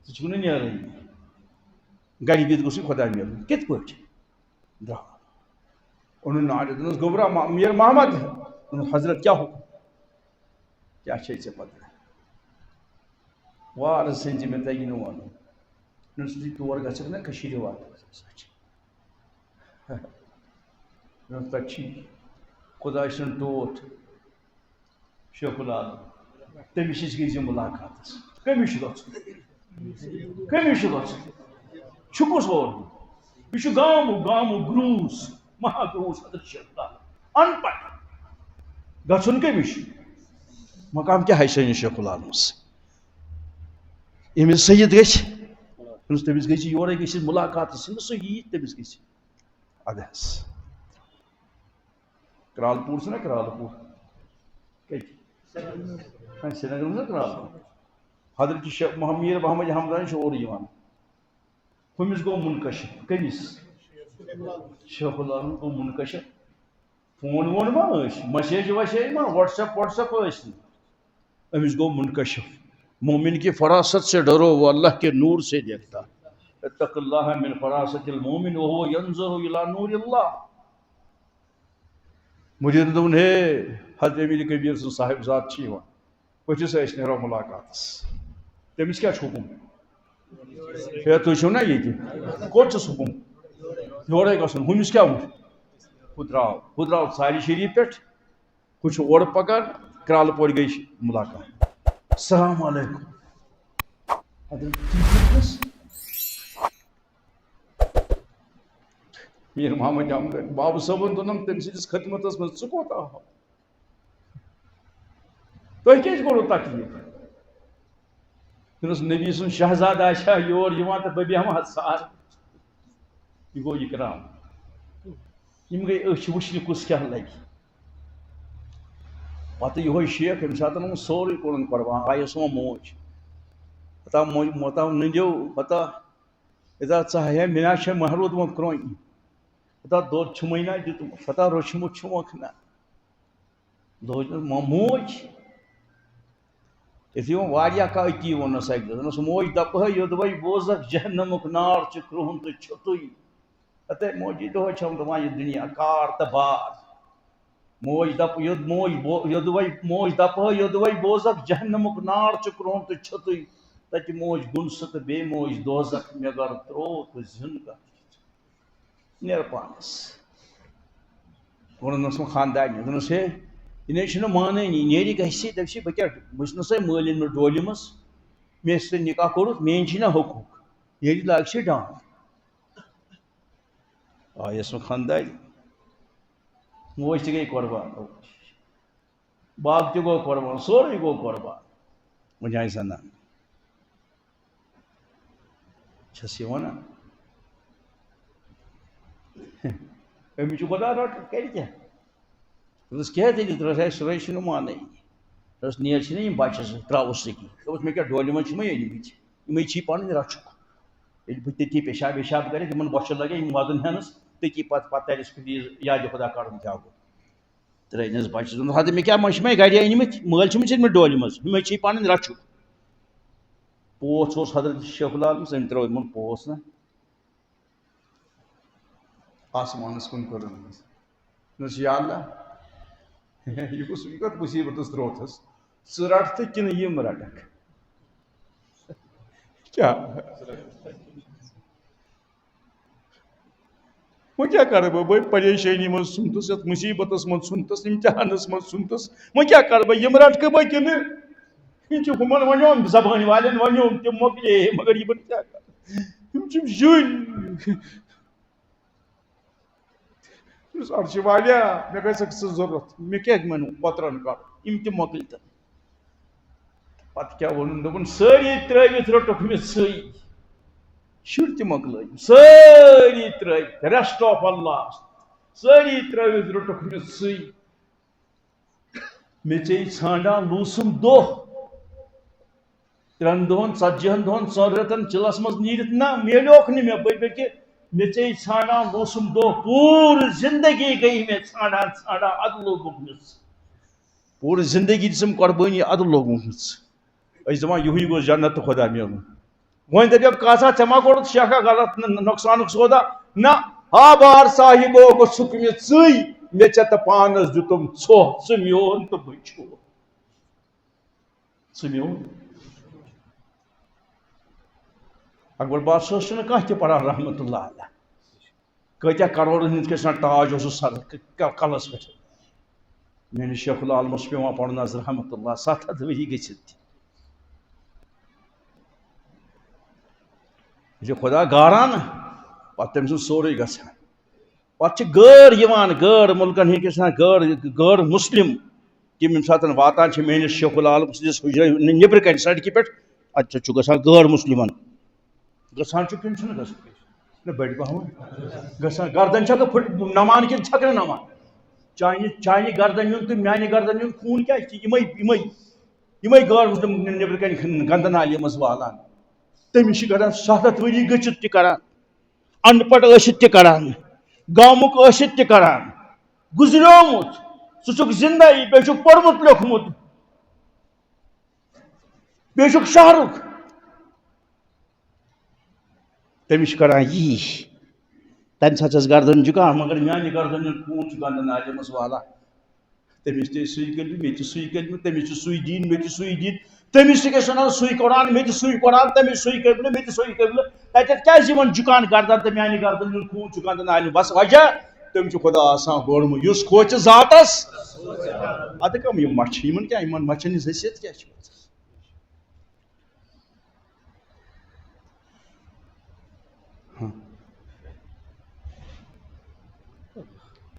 ثہ نیران گھر بہت گوس خدا ملن کت پہ درا اون نار دس گوبرا میر محمد حضرت کیا حکم کیا ے پتہ وار سن میں تگہ ون سی تور گھک نا وات تک خدا سن ٹوٹ شیخ العالم تمس گئی ملاقات کمس کمس چھپس اور یہ گام گروس مہا گروس حضرت شیخ العالم ان پڑھ گھن کمس مقام کیا ہے سن شیخ العالمس یمس سید گھس تمس گئی یورے گھس ملاقات صحیح تمس گھس ادس کرال پور سے نا کرال پور سری نگر میں کرال پور حضرت میر محمد حمدانی اور کمس گو منکشف کمس شیخ العالم گو منکشف فون وون ما مسیج وسیج ما واٹس ایپ امس گو منکشف مومن کی فراست سے ڈرو وہ اللہ کے نور سے دیکھتا اتق اللہ من فراست المومن وهو ينظر الى نور اللہ مجھے دون ہے حضرت امیر کبیر سن صاحب ذات چھ پچس نیرو ملاقات تمس کیا حکم ہے تھی چھو نا یہ کوچس حکم یورے گھن ہمس کیا ہو درو ساری شریف پہ کچھ اور پکان کرال پور گئی ملاقات السلام علیکم میر محمد حمدانی بابو صٲبن دونم تم سندس خدمتس من ثہ کوتا آو تہ کیٛازِ کوٚروٕ تکلیف دس نبی سن شہزاد آشا یور تو بہ بیہمہ سار یہ گو اکرام یم گئی أچھ وچھنہ کس کیا لگہ پتہ یہ شیخ یم سات سوری کورن قربان آئیس وہ موج پتہ نندیو پتہ اذا ژاہ منا چھ محرود وہ کرون پتہ دود چھمنا دت پتہ روچمت چھمک نا دود موج یہ واریاہ کاتی ونس اک دس موج دپ یودوے بوزک جہنمک نار چھ کرہن تو چھتوئی اتے موجی دہ چھم دپان یہ دنیا کار تو بار موج دپ یودوے موج دپ یودوے بوزک جہنمک نار چھ کرہن تو چھتوئی تتہ موج گنس تو بے موج دوزک مے گر ترو تو زن کر نیر پانس ونس خاندان دس ہے یہ مانانی نیری گھسی دپسی بہ کیا بس سا مالن میں ڈولمس مے سہ نکاح کورت مین نا حقوق نیری لاگ سی ڈان آیس میں خاندان موج تہ گئی قربان باغ تہ گو قربان سورے گو قربان وجہ آئی زنان چھس یہ ونان امس خدا رٹ کر کیا دس کیا دل دس سرے چھ مانے دس نیر چھ بچہ تراوس سکی دس مے کیا ڈول من چھ أنمت یمے چھی پن رچک یل بہ تتی پیشاب ویشاب کرے تمن بچہ لگے ودن ہنس تتی پتہ تلس پلیز یاد خدا کڑن کیا گو ترینس بچہ حد مے کیا مچھ میں گھر أنمت مل چھ مے ڈول مز یمے چھی پن رچک پوچھ اوس حضرت شیخ العالم سم ترو من پوس نا آسمانس کن کر یا اللہ یہ کت مصیبت تروتس ثہ رٹ تو کن یم رٹک کیا وہ کیا کر بہ پریشانی من سنتس یت مصیبت من سنتس امتحانس من سنتس وہ کیا کر بہ یم رٹک بہ کن ہمن ونوم زبان والن ونوم تم مکلے مگر یہ کیا کر والا مے گھک ضرورت مے کیا پترن کر مکل تو پتہ کیا ون ساری ترٲوِتھ رٔٹُکھ مےٚ ژٕے شُرۍ تہِ مۄکلٲیِم سٲری ترٛٲوِتھ ریسٹ آف اللہ سٲری ترٛٲوِتھ رٔٹُکھ مےٚ ژٕے مےٚ ژےٚ ژھانڈان لوٗسُم دۄہ 3 دۄہن 40 دۄہن 4 رٮ۪تن چِلس منٛز نیٖرِتھ نہ میلیوکھ نہٕ مےٚ بٔلکہِ مےٚ ژےٚ ژھانڈان لوٗسُم دۄہ پوٗرٕ زندگی گٔیہِ مےٚ ژھانڈان ژھانڈان اَدٕ لوگُکھ مےٚ ژٕ پوٗرٕ زندگی دِژٕم قۄربٲنی اَدٕ لوگُکھ مےٚ ژٕ أسۍ دپان یِہُے گوٚژھ جنت تہٕ خۄدا میلُن وۄنۍ دپیکھ کاسا ژےٚ ما کوٚرُتھ شیخا غلط نۄقصانُک سودا نہ ہا بار صاحبو گوٚژھُکھ مےٚ ژٕے مےٚ ژےٚ تہٕ پانس دیُتُم ژھۄہ ژٕ میون تہٕ بہٕ چھُس ژٕ میون اکبر بادشاہ چھُنہٕ کانٛہہ تہِ پران رحمتہ اللہ علیہ کۭتیاہ کروڑن ہٕنٛدۍ کِس تاج اوسُس سر کلس پٮ۪ٹھ میٲنِس شیخ العالمس چھُ پیوان پرُن حظ رحمتہ اللہ 700 ؤری گٔژھِتھ تہِ یہِ چھُ خۄدا گاران نا پتہٕ تٔمۍ سُنٛد سورُے گژھان پتہٕ چھِ غٲر یِوان غٲر مُلکن ہٕنٛدۍ کِس غٲر مسلم تِم ییٚمہِ ساتہٕ واتان چھِ میٲنِس شیخ العالم سٕنٛدِس حُجرٕ نیٚبرٕ کَنہِ سڑکہِ پٮ۪ٹھ اَتہِ چھُ گژھان غٲر مسلمن گژھان چھُ کِنہٕ چھُنہٕ گژھان نہ بٔڑۍ پہم گژھان گردن چھکھ پھٹ نمان کِنہٕ چھکھ نہٕ نمان چانہِ گردن یُن تہٕ میانہِ گردن یُن خوٗن کیٛاہ چھِ یِمے غٲر مسلم نیٚبرٕ کَنہِ گندن نالہِ منٛز والان تٔمِس چھِ کران 700 ؤری گٔژھِتھ تہِ کران ان پڑھ ٲسِتھ تہِ کران گامُک ٲسِتھ تہِ کران گُزریومُت ژٕ چھُکھ زندے بیٚیہِ چھُکھ پوٚرمُت لیوٚکھمُت بیٚیہِ چھُکھ شہرُک تٔمِس چھِ کران یی تمہِ ساتہٕ چھس گردن جُکان مگر میانہِ گردن ہُنٛد خوٗن چھُ گندن نالہِ منٛز والان تٔمِس تہِ سُے کٔرِو مےٚ تہِ سُے کٔرِو تٔمِس چھُ سُے دِنۍ مےٚ تہِ سُے دِنۍ تٔمِس تہِ گژھِ وَنان سُے قرآن مےٚ تہِ سُے قرآن تٔمِس سُے قبلہٕ مےٚ تہِ سُے قبلہٕ تَتٮ۪تھ کیازِ یِمن جُکان گردن تہٕ میانہِ گردن ہُنٛد خوٗن چھُ گندن نالہِ بس وجہ تٔمۍ چھُ خۄدا آسان گوٚڑمُت یُس کھوژِ ذاتس اَدٕ کَم یِم مچھِ یِمن کیٛاہ یِمن مچھن ہٕنٛز حیثیت کیٛاہ چھِ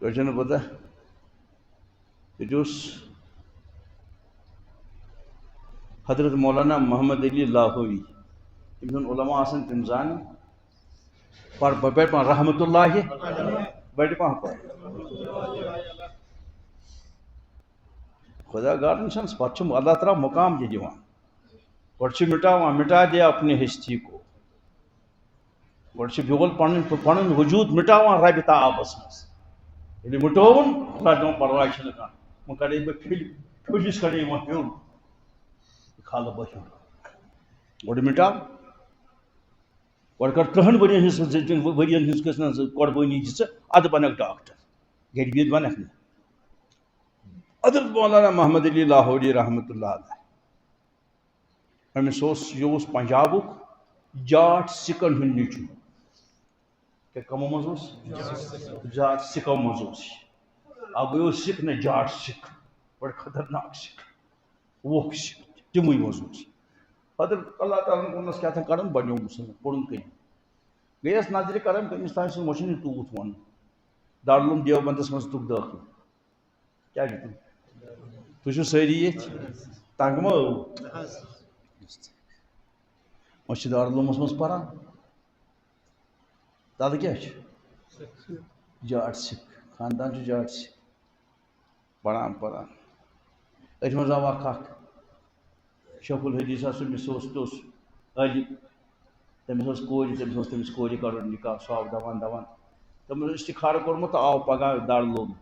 تۄہہِ چھو نہٕ پتہ ییٚتہِ اوس حضرت مولانا محمد علی لاہوری تٔمۍ سُنٛد علما آسان تِم زانہِ بڑِ پہن رحمتہ اللہ بڑِ پہن خدا گارن چھنہٕ پتہٕ چھُم اللہ تعالیٰ مقام تہِ دِوان گۄڈٕ چھُ مٹاوان مٹا دے اپنی ہستی کو گۄڈٕ چھُ بیول پنُن وجوٗد مٹاوان ربہِ تعابس منٛز ییٚلہِ مٹووُن خۄدا دِوان پرواے چھُنہٕ کانٛہہ وۄنۍ کڑے بہٕ پھِلِس کڑے وۄنۍ ہیوٚر کھالہٕ بہٕ ہیوٚر گۄڈٕ مٹاو گۄڈٕ کر 30 ؤرین ہٕنٛز کٲنٛسہِ قۄربٲنی دِژٕ اَدٕ بنکھ ڈاکٹر گرِ بِہِتھ بنکھ نہٕ حضرت مولانا محمد علی لاہوری رحمتہ اللہ علیہ أمِس اوس یہِ اوس پنجابُک جاٹ سِکن ہُنٛد نیٚچوٗ کیٛاہ کَمو منٛز اوس جاٹ سِکو منٛز اوس یہِ اکھ گٔیو سِکھ نہ جاٹ سِکھ بڑٕ خطرناک سِکھ ووکھٕ سِکھ تِمٕے منٛز اوس حضرت اللہ تعالیٰ ہن کوٚرنس کیٛاہ تام کرم بنیو مُسلمان پوٚرُن کٔنۍ گٔیس نظرِ کرم تٔمِس تانۍ سُہ وۄنۍ چھُنہٕ تیوٗت وَنُن دارالعلوم دیوبندس منٛز دِتُکھ دٲخلہٕ کیٛاہ دِتُکھ تُہۍ چھِو سٲری ییٚتھۍ تنٛگ ما ٲو وۄنۍ چھِ دارالعلومس منٛز پران تَلہٕ کیٛاہ چھُ جاٹ سِکھ خاندان چھُ جاٹ سِکھ پران أتھۍ منٛز آو اکھ شیخ الحدیث صٲبِس اوس تہِ اوس عٲلِم تٔمِس ٲس کورِ تٔمِس اوس تٔمِس کورِ کَرُن نِکاح سُہ آو دَپان تٔمۍ اوس اِستِخارٕ کوٚرمُت تہٕ آو پگاہ دارالعلوم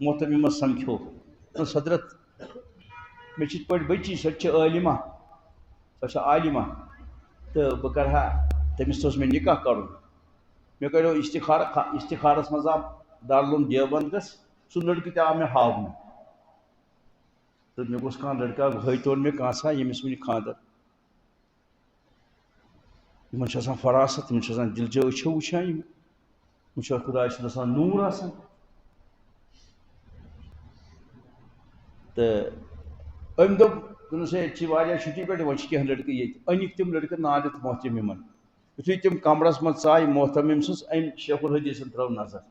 محتمیمس سمکھیو دوٚپنس حضرت مےٚ چھِ یِتھ پٲٹھۍ بٔچی سۄ تہِ چھِ عٲلِمہ سۄ چھِ عالِمہ تہٕ بہٕ کَرٕ ہا تٔمِس تہِ اوس مےٚ نِکاح کَرُن مےٚ کَریو اِستِخارَس منٛز آو دارالعلوم دیوبندَس سُہ لٔڑکہٕ تہِ آو مےٚ ہاونہٕ تہٕ مےٚ گوٚژھ کانٛہہ لٔڑکہٕ ہٲیتون مےٚ کانٛسا ییٚمِس وٕنہِ خانٛدر یِمن چھِ آسان فراست یِمن چھِ آسان دِلچو أچھو وٕچھان یِم چھِ خۄداے سُنٛد آسان نوٗر آسان تہٕ أمۍ دوٚپ دوٚپنَس ہے ییٚتہِ چھِ واریاہ چھُٹی پٮ۪ٹھ وۄنۍ چھِ کینٛہہ لٔڑکہٕ ییٚتہِ أنِکھ تِم لٔڑکہٕ نالہِ تہٕ محتِم یِمن یتھُے تِم کمرس منٛز ژاے محتمم سٕنٛز أمۍ شیخ الحدیثن ترٲو نظر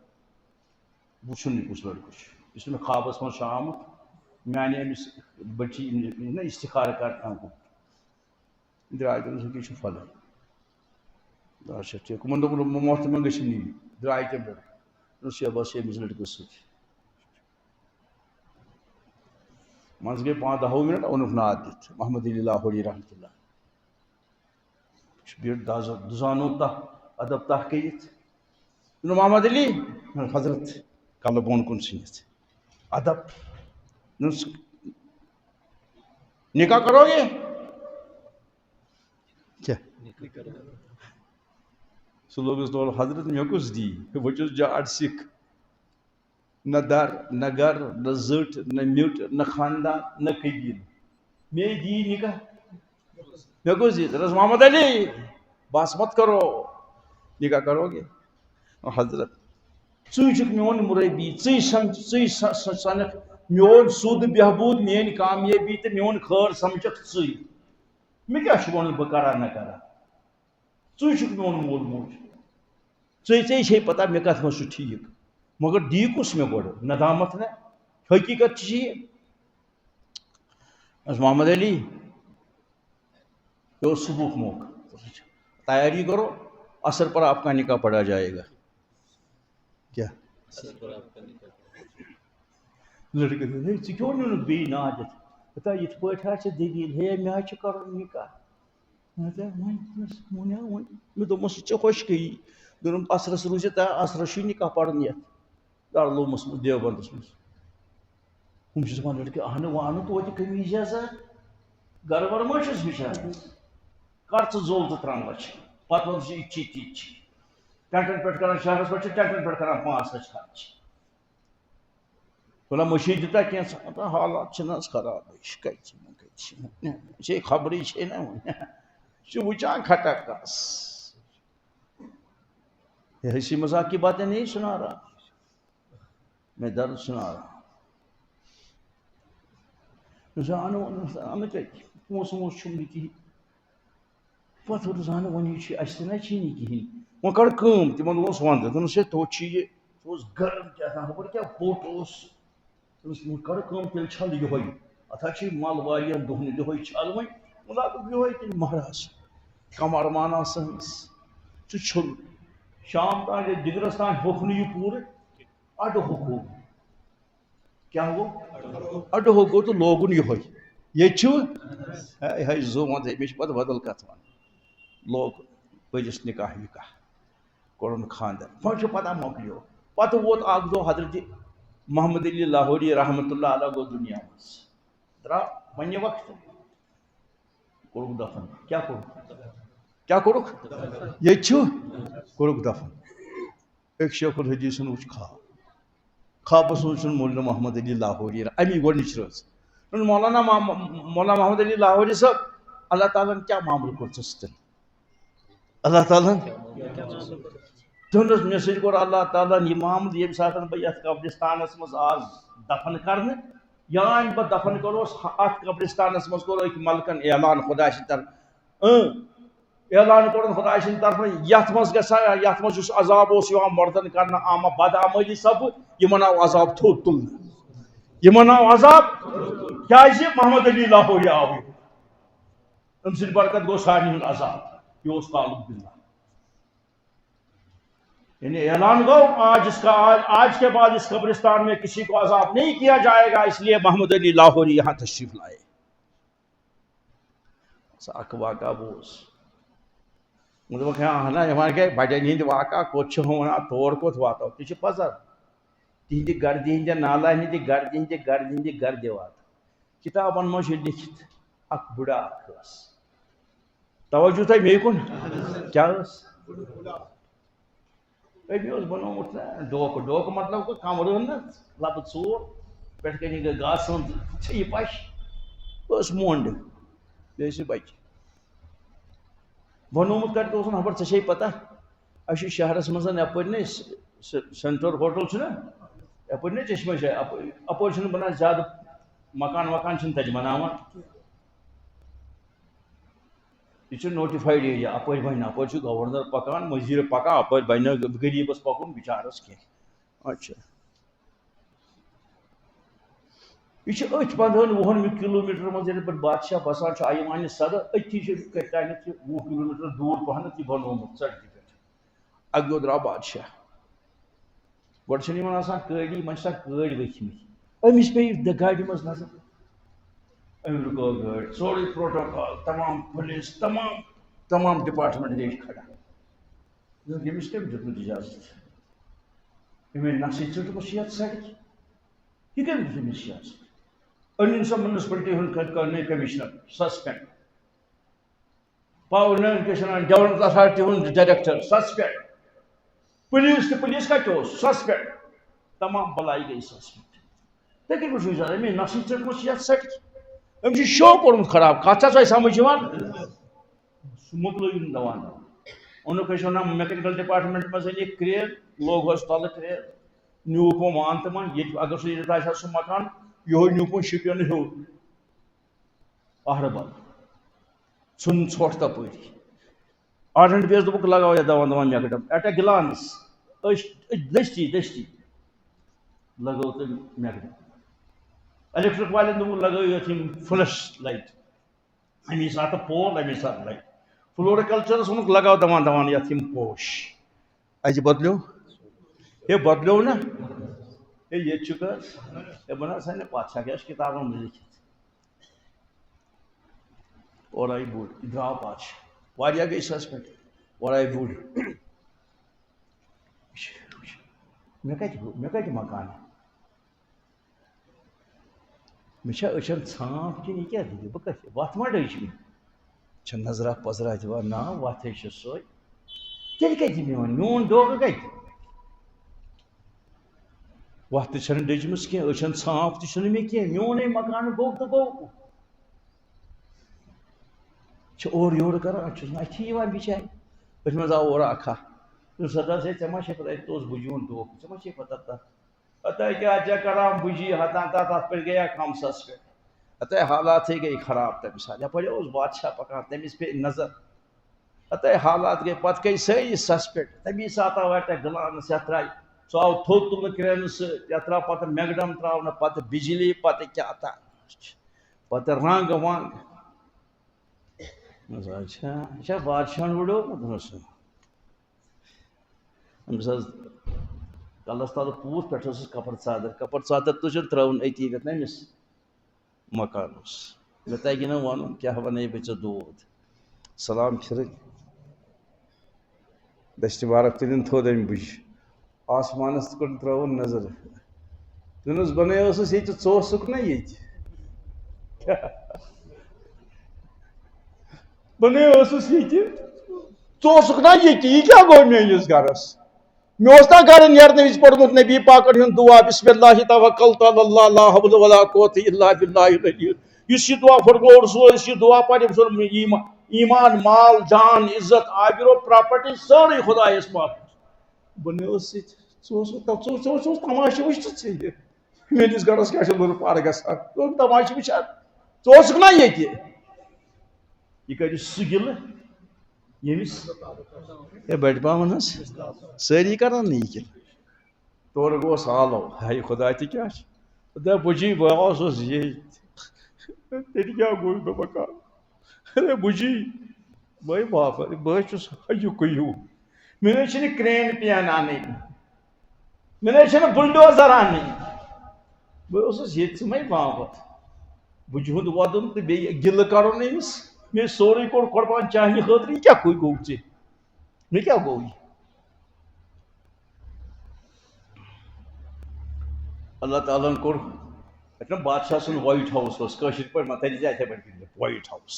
وٕچھُن یہِ کُس لڑکہٕ چھُ یہِ چھُ مےٚ خوابس منٛز چھُ آمُت میانہِ أمِس بٔچی نا استخارٕ کرنہٕ آمُت درٛاے دوٚپُن یہِ چھُ فلٲنۍ اچھا ٹھیٖک یِمن دوٚپُن محتمم گٔژھِو نِنۍ درٛاے تِم دوٚپُس ہے بس أمِس لڑکس سۭتۍ منٛزٕ گٔے 5-10 منٹ اوٚنُکھ ناد دِتھ محمد علی لاہوری رحمتہ اللہ بیٖٹھ دُزانو ادب تہ کٔرِتھ محمد علی حضرت کلہٕ بۄن کُن ژھٕنِتھ ادب نکاح کرو گے کیا سُہ لوگُس تورٕ حضرت مےٚ کُس دی بہٕ چھُس جاڑ سِکھ نہ در نہ گر نہ زٔٹ نہ میوٚٹ نہ خاندان نہ قبیٖل مے دی نکاح مےٚ کُس دی دوٚپُس محمد علی بس مت کرو نکاح کرو گے حضرت ژٕ چھُکھ میون مربی ژٕ سنکھ میون سود بہبود میٲنۍ کامیٲبی تہٕ میون خٲر سمجھکھ ژٕے مےٚ کیٛاہ چھُ وَنُن بہٕ کرا نہ کرا ژٕ چھُکھ میون مول موج ژے چھے پتہ مےٚ کتھ منٛز چھُ ٹھیٖک مگر دی کُس مےٚ گۄڈٕ ندامت نہ حقیقت چھِ یہِ محمد علی یہ صبح موقع تیاری کرو اثر پر آپ کا نکاح پڑھا جائے گا کیا لڑکے ژٕ کیوں نیونُکھ بیٚیہِ نادِتھ دپان یِتھ پٲٹھۍ حظ چھِ دٔلیٖل ہے مےٚ حظ چھُ کَرُن نکاح مےٚ دوٚپمَس ژےٚ خۄش گٔیی دوٚپُن اثرس روٗزِتھ اثرس چھُے نکاح پرُن یتھ دارالعلومس منٛز دیوبندس منٛز ہُم چھِ دپان لڑکہٕ اہنہٕ وانہٕ توتہِ قمیٖض یزار گرٕ ور ما چھُس بِچارٕ کر ژٕ زوٚل تہٕ ترٛنٛگ لچھ پتہٕ وَن ژٕ یہِ تہِ چھِ ٹٮ۪نٹن پٮ۪ٹھ کران شہرس پٮ۪ٹھ چھِ ٹٮ۪نٹن پٮ۪ٹھ کران 5 لچھ خرچ بولا مٔشیٖد دِتا کینٛژھا حالات چھِنہٕ حظ خرابٕے کتہِ چھے خبرٕے چھے نہ وۄنۍ چھُ وٕچھان کھٹا کاس ہنسی مذاق کی باتیں نہیں سنا رہا میں درد سنا رہا ہوں پونٛسہٕ وونٛسہٕ چھُم نہٕ کِہیٖنۍ پتہٕ ووٚنُس اہنہٕ وۄنۍ چھُ اَسہِ تہِ نہ چھی نہٕ کِہیٖنۍ وۄنۍ کر کٲم تِمن اوس ونٛدٕ دوٚپنس ہے توٚت چھُ یہِ سُہ اوس گرم کیٛاہ خبر کیٛاہ ہوٚٹ اوس دوٚپنس وۄنۍ کر کٲم تیٚلہِ چھل یِہوٚے اتھ حظ چھُے مل واریاہن دۄہن یِہوٚے چھل وۄنۍ وۄنۍ لاگُکھ یِہوٚے تیٚلہِ مہراز کمر مان آسان سُہ چھُل شام تام ییٚلہِ دِگرس تام ہیوٚکھ نہٕ یہِ پوٗرٕ اڈٕ ہوٚکھ ہوٚکھ کیٛاہ گوٚو اڈٕ ہوٚکھ گوٚو تہٕ لوگُن یِہوٚے ییٚتہِ چھُ ہے ہے زو وَنٛدٕ مےٚ چھِ پتہٕ بدل کتھ وَنٕنۍ لوگُن پٔرِس نکاح وکاح کوٚرُن خاندر وۄنۍ چھُ پتہ مۄکلیو پتہٕ ووت اکھ دۄہ حضرت محمد علی لاہوری رحمتہ اللہ علیہ گوٚو دُنیا منٛز درٛاو پننہِ وقتہٕ کوٚرُکھ دفن کیٛاہ کوٚرُکھ ییٚتہِ چھُ کوٚرُکھ دفن أکۍ شیخ الحدیثن وٕچھ خوابس منٛز چھُنہٕ مولوی محمد علی لاہوری امی گۄڈنِچ رٲژ مولانا محمد علی لاہوری صٲب اللہ تعالیٰ ہن کیٛاہ معاملہٕ کوٚر ژےٚ سۭتۍ اللہ تعالیٰ ہن دوٚپنس مےٚ سۭتۍ کوٚر اللہ تعالیٰ ہن یہِ معاملہٕ ییٚمہِ ساتہٕ بہٕ یتھ قبرستانس منٛز آز دفن کرنہٕ یانۍ بہٕ دفن کروس اتھ قبرستانس منٛز کوٚر أکۍ ملکن اعلان خۄداے سٕنٛدِ طرفہٕ اعلان کوٚرُن خۄداے سٕنٛدِ طرفہٕ یتھ منٛز گژھِ ہا یتھ منٛز یُس عذاب اوس یِوان مردن کرنہٕ آمہ بدعمٲلی سپُد یِمن آو عذاب تھوٚد تُلنہٕ یِمن آو عذاب کیٛازِ محمد علی لاہوری آو أمۍ سٕنٛدِ برکت گوٚو سارنٕے ہُنٛد عذاب یہ اوس تعلق باللہ یعنی اعلان گو آج کے بعد اس قبرستان میں کسی کو عذاب نہیں کیا جائے گا اس لیے محمد علی لاہوری یہاں تشریف لائے اکھ واقعہ بوز دوٚپُکھ اہنا یِوان گٔے بڑٮ۪ن ہِنٛدۍ واقعہ کوٚت چھِ ہُم وَنان تور کوٚت واتو تہِ چھِ پَزر تِہنٛدِ گردِ ہِنٛدِ نالہ ہِنٛدِ گردِ واتو کِتابن منٛز چھُ لیکھِتھ اکھ بٕڈٕ اکھ ٲس توجہ تۄہہِ مے کُن کیٛاہ ٲس أمۍ اوس بنومُت ڈوکہٕ مطلب گوٚو کمرٕ نہ لبہٕ ژور پٮ۪ٹھٕ کَنہِ گٔے گاسہٕ ژھیٚیہِ پش ٲس مۄنٛڈ بیٚیہِ ٲسۍ یہِ بچہِ بنومُت کتہِ اوسُن خبر ژےٚ چھے پتہ اَسہِ چھُ شہرس منٛز یپٲرۍ نہ سینٹرل ہوٹل چھُنہ یپٲرۍ نہ چشمہ شاہی اپٲرۍ چھُنہٕ بنان زیادٕ مکان وکان چھِنہٕ تتہِ بناوان یہ نوٹیفائڈ ایریا اپر بن اپر گورنر پکان وزیر پکان اپر بن غریبس پکن بچارس کی اچھا یہ ات 15-20 کلومیٹر مز پہ بادشاہ بسان ایوان صدر اتھی کتانت 20 کلومیٹر دور پہنت یہ بنومت سڑکہ پہ اک دہ درا بادشاہ گوڑ آسان گاڑی من گاڑی ؤتھمت امس پہ گاڑی مز نظر ام رکو گاڑی سورے پروٹوکال تمام پولیس تمام ڈپارٹمنٹ گئی کھڑا یمس کم دیت اجازت ہمیں نقشی ٹھٹمس یتھ سڑک یہ کم دیت امس اجازت ان سا منسپلٹی ہند commissioner suspend power development authority ہند ڈائریکٹر سسپینڈ پولیس کتہ سسپینڈ تمام بلائی گئی سسپینڈ تھی کتھ پہ اجازت امس نقشی ٹھٹمس یتھ سڑک امس شو کورمت خراب کت سمجھ سہ مکل دان اونک ونان میکینکل ڈپارٹمنٹ مز ان کرین لوگ تل کرین نیوک وہ مان تمن یہ اگر سہ یہ سہ مکان یہ نیوک شپین ہیور اہربل ژھن ژھوٹ تپری آرڈنٹ بیس دک لگاو یہ دان میکڈم ایٹ اے گلانس دستی لگو تو میکڈم الیکٹرک والن دن لگو فلش لائٹ امی سات پول امی سات لائٹ فلورکلچرس وونک لگاو دان یت پوش اجہ بدلیو یہ بدلیو نا یہ یہ بنا سا پتہ کیا کتابن میں لکھت اور آئی بوڑ یہ درا بادشاہ واریاہ گئی سسپینڈ اور آئی بوڑ مے کتہ مکان مے اچھن ژھانپ کن یہ کیا دی بہ کت وت ما ڈج مے نظرہ پزرا دان نا وت سوے تیل کتہ میون دھوکہ کتہ وت تہ ڈجمس کی اچھن ژھانپ تہ مے کی میون مکان گو تو گو اور یور کران اتھی بچار ات مز آو اور اکھا سدا سے ژے ما چھ پتہ تو بجون دھوکہ ژے ما چھ پتہ تتھ کیا کران بجی ہتان تت پہ گیا کمسس پہ حالات گئی خراب تمہ سات یپر بادشاہ پکان تمس پہ نظر حالات گئی پتہ گئی ساری سسپینڈ تمی سات آو ایٹ گلانس یت ترائی سہ آو تھوٚد تُلنہٕ کرینہٕ سۭتۍ یتھ درٛاو پتہٕ میکڈم ترٛاونہٕ پتہٕ بجلی پتہٕ کیٛاہ تام پتہٕ رنٛگ ونٛگ اچھا یہ چھا بادشاہن وڈومُت سُہ أمِس حظ کلس تل پوٗت پٮ۪ٹھٕ ٲسٕس کپر ژادر تُجن ترٲوٕن أتی ییٚتٮ۪ن أمِس مکانس مےٚ تگہِ نہٕ وَنُن کیٛاہ وَنے بہٕ ژےٚ دود سلام پھِرٕنۍ دٔچھنہِ وارک تُلِنۍ تھوٚد أمۍ بٕجہِ آسمانس کُن ترٲوٕن نظر دوٚپنس بنے ٲسٕس ییٚتہِ ژٕ اوسُکھ نا ییٚتہِ بنے ٲسٕس ییٚتہِ ژٕ اوسُکھ نا ییٚتہِ یہِ کیٛاہ گوٚو میٲنِس گرس مےٚ اوس نا گرٕ نیرنہٕ وِزِ پوٚرمُت نبی پاکن ہُنٛد دعا بسم اللہ توکلت علی اللہ لا حول ولا قوة الا باللہ العلی یُس یہِ دعا پھُٹبول رسول یُس یہِ دعا پرِ أمۍ سُنٛد ایمان مال جان عزت آبرو پراپرٹی سٲرٕے خۄدایس محفوٗظ بہٕ نہٕ ٲسٕس ییٚتہِ ژٕ اوسُکھ تماشہٕ وٕچھتہٕ ژٕ یہِ میٲنِس گرس کیٛاہ چھُ لُرٕ پار گژھان ژٕ اوسُکھ تماشہٕ وٕچھان ژٕ اوسُکھ نا ییٚتہِ یہ کر سہ گلہ یمس بڑ پاون حظ ساری کران یہ گل تور گوس آلو ہائی خدا تہ کیا خدا بجی بہٕ اوسُس ییٚتہِ تیٚلہِ کیٛاہ گوٚو مےٚ مکان ارے بجی بھائی باپ بہٕ چھُس ہیُک ہیوٗ مےٚ نَے چھِنہٕ کرین پین انٕنۍ مےٚ نَے چھِنہٕ بُلڈوزر انٕنۍ بہٕ اوسُس ییٚتہِ ژٕ مے باپت بجہِ ہُنٛد وۄدُن تہٕ بیٚیہِ گِلہٕ کرُن أمِس مےٚ سورُے کوٚر قۄربان چانہِ خٲطرٕ یہِ کیٛاہ گوٚو ژےٚ مےٚ کیٛاہ گوٚو یہِ اللہ تعالیٰ ہن کوٚر اتنا بادشاہ سُنٛد وایٹ ہاوُس اوس کٲشِر پٲٹھۍ ما تٔرۍ زِ یِتھَے پٲٹھۍ وایٹ ہاوُس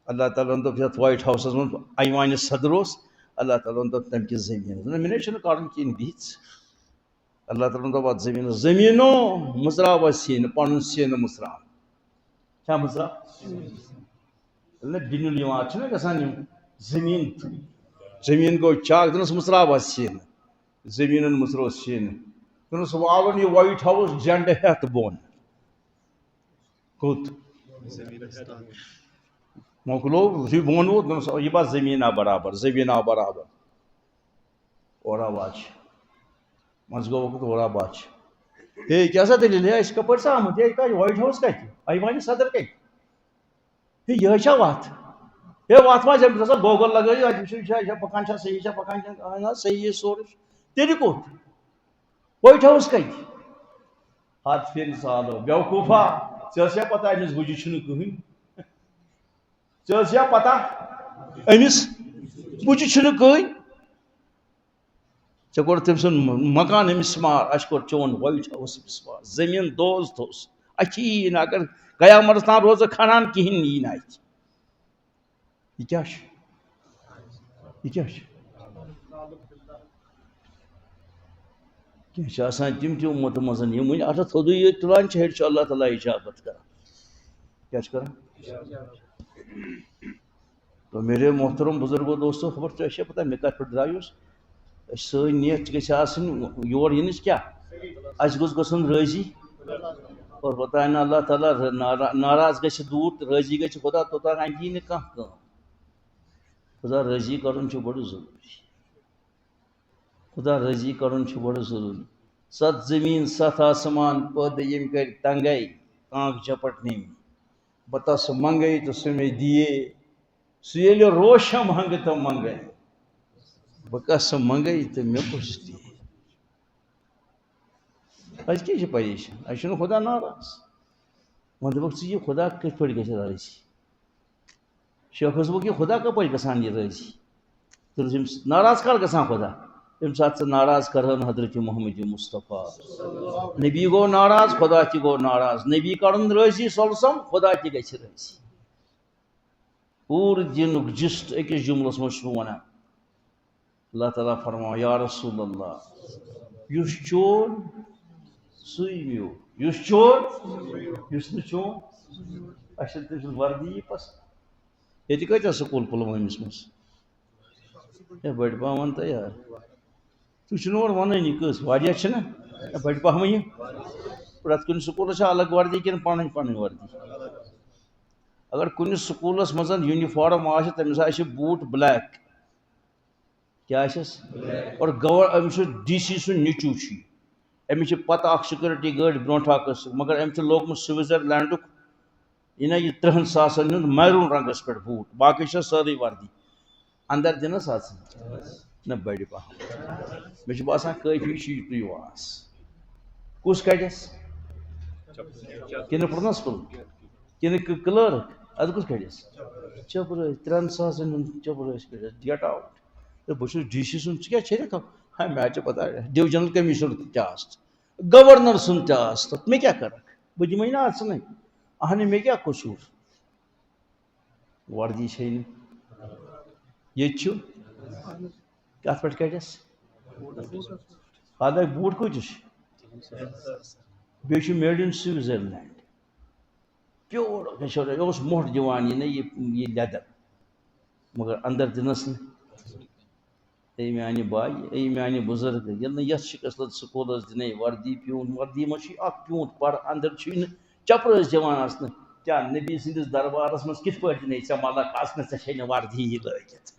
اللہ تعالیٰ ہن دوٚپ یتھ وایٹ ہاوسس منٛز ایوانہِ صدر اوس اللہ تعالیٰ ہن دوٚپ تمہِ کِس زٔمیٖنس مےٚ نَے چھُنہٕ کڑُن کِہیٖنۍ بِہِژ اللہ تعالیٰ ہن دوٚپ اتھ زٔمیٖنس زٔمیٖنو مٕژراو اَسہِ سیٖنہٕ پنُن سیٖنہٕ مٕژراو چھا مٕژراو بِنیُل یِوان چھُنہ گژھان یِم زٔمیٖن گوٚو چاک دوٚپنس مٕژراو اَتھ سیٖنہٕ زٔمیٖنن مٕژروو سیٖنہٕ دوٚپنس والُن یہِ وایٹ ہاوُس جنڈٕ ہٮ۪تھ بۄن کوٚت مۄکلو یُتھُے ووٚنوُ دوٚپمَس یہِ بَس زٔمیٖنا برابر اورا واچ منٛزٕ گوٚو وقت اورا واچ ہے کیٛاہ سا دٔلیٖل ہے أسۍ کَپٲرۍ سا آمٕتۍ ہے کَتہِ وایٹ ہاوُس کَتہِ ایوانہِ صدر کَتہِ ہے یِہے چھا وَتھ ہے وَتھ ما چھِ أمِس آسان گوگل لگٲیِتھ اَتہِ وٕچھو یہِ چھا پَکان چھا صحیح چھا پَکان اہن حظ صحیح سورُے تیٚلہِ کوٚت وایٹ ہاوُس کَتہِ ہَتھ پھِرِ سالو بیوقوٗفا ژےٚ ٲسیا پَتہ أمِس بُجہِ چھُنہٕ کٕہٕنۍ ژےٚ ٲسیا پَتہ أمِس بُجہِ چھُنہٕ کٕہٕنۍ ژےٚ کوٚر تٔمۍ سُنٛد مکان أمِس سُمار اَسہِ کوٚر چون وایٹ ہاوُس أمِس سُمار زٔمیٖن دوز تھوٚس اَتھِ یی نہٕ اگر قیامتس تام روزٕ کھنان کِہیٖنۍ یی نہٕ اَتہِ یہِ کیٛاہ چھُ کینٛہہ چھِ آسان تِم تہِ اُمتہٕ منٛز یِم وٕنہِ اَتھٕ تھوٚدُے یٲتۍ تُلان چھِ ہیٚرِ چھُ اللہ تعالیٰ اِجابت کران کیٛاہ چھُ کران تو میرے محترم بُزرگو دوستو خبر تۄہہِ چھا پتہ مےٚ کَتھ پٮ۪ٹھ درٛایوس أسۍ سٲنۍ نیت گژھِ آسٕنۍ یور یِنٕچ کیٛاہ اَسہِ گوٚژھ گژھُن رٲضی اور ہوتا ہے نا اللہ تعالیٰ ناراض گژھِ دوٗر تہٕ رٲضی گژھِ خۄدا توٚتام اَندی نہٕ کانٛہہ کٲم خۄدا رٲضی کَرُن چھُ بڑٕ ضروٗری خۄدا رٲضی کَرُن چھُ بڑٕ ضروٗری 7 زٔمیٖن 7 آسمان پٲدٕ ییٚمۍ کٔرۍ تنگے کانٛگ جپٹ نِمۍ بہٕ تس منگے تہٕ سُہ مےٚ دیے سُہ ییٚلہِ روشم ہنگہٕ تہٕ منگے بہٕ کَس منگے تہٕ مےٚ کُس دیے اَسہِ کیٛاہ چھِ پریشان اَسہِ چھُنہٕ خۄدا ناراض وۄنۍ دوٚپُکھ ژٕ یہِ خۄدا کِتھ پٲٹھۍ گژھِ رٲضی شیخَس دوٚپُکھ یہِ خۄدا کَپٲرۍ گژھان یہِ رٲضی تہٕ أمِس ناراض کر گژھان خۄدا ییٚمہِ ساتہٕ ژٕ ناراض کَرہن حضرت محمد مصطفیٰ نبی گوٚو ناراض خۄدا تہِ گوٚو ناراض نبی کَرُن رٲضی سۄلسم خۄدا تہِ گژھِ رٲضی پوٗرٕ دِنُک جِسٹ أکِس جُملس منٛز چھُ وَنان اللہ تعالیٰ فرماوان یا رسول اللہ یُس چون سُے میون یُس چون یُس نہٕ چون اَسہِ چھِنہٕ تٔمۍ سٕنٛز وردی پسنٛد ییٚتہِ کۭتیاہ سکوٗل پُلوٲمِس منٛز ہے بٔڑۍ پہم وَن تہٕ یار تُہۍ چھِنہٕ اورٕ وَنٲنی کٔژ واریاہ چھِنہ ہے بٔڑۍ پہم ؤنِو پرٛٮ۪تھ کُنہِ سکوٗلس چھا الگ وردی کِنہٕ پنٕنۍ پنٕنۍ وردی اگر کُنہِ سکوٗلس منٛز یوٗنِفارم آسہِ تٔمِس آسہِ بوٗٹ بلیک کیٛاہ آسٮ۪س اور أمِس چھُ ڈی سی سُنٛد نیٚچوٗ چھُ یہِ أمِس چھِ پتہٕ اکھ سِکیورٹی گٲڑۍ برونٛٹھ اکھ مگر أمۍ چھُ لوگمُت سوِٹزرلینڈُک یہِ نا یہِ 30 ساسن ہُنٛد میروٗن رنٛگس پٮ۪ٹھ بوٗٹ باقٕے چھےٚ سٲرٕے وردی اندر دِنس اژٕنۍ نہ بٔڑِ پہم مےٚ چھُ باسان کٲفی چھُ یِتُے واس کُس کَڑٮ۪س کِنہٕ پرنسپل کِنہٕ کلٲرٕک اَدٕ کُس کَڑٮ۪س چپرٲسۍ 3 ساسن ہُنٛد چپرٲسۍ کٔڑِتھ گیٹ آوُٹ تہٕ بہٕ چھُس ڈی سی سُنٛد ژٕ کیٛاہ چھیٚرِکھ ہاے مےٚ حظ چھِ پتہ ڈِوجنل کٔمِشنر تہِ آس گورنر سُنٛد تہِ آس تَتھ مےٚ کیٛاہ کَرکھ بہٕ دِمے نا اژنٕے اہنہِ مےٚ کیٛاہ قصوٗر وردی چھے نہٕ ییٚتہِ چھُ کَتھ پٮ۪ٹھ کَڑٮ۪س اَدٕ بوٗٹ کۭتِس چھُ بیٚیہِ چھُ میڈ اِن سوِٹزرلینڈ پیور یہِ اوس موٚٹھ دِوان یہِ نا یہِ لیدر مگر اندر دِنس نہٕ اے میانہِ باے اے میانہِ بُزرگ ییٚلہِ نہٕ یتھ شِکست سکوٗلس دِنے وردی پیوٗنٛت وردی منٛز چھُے اکھ پیوٗنٛت پَر اندر چھُے نہٕ چپرٲسۍ دِوان آسنہٕ کیٛاہ نبی سٕنٛدِس دربارس منٛز کِتھ پٲٹھۍ دِنے ژےٚ ملک آسنہٕ ژےٚ چھے نہٕ وردی یہِ لٲگِتھ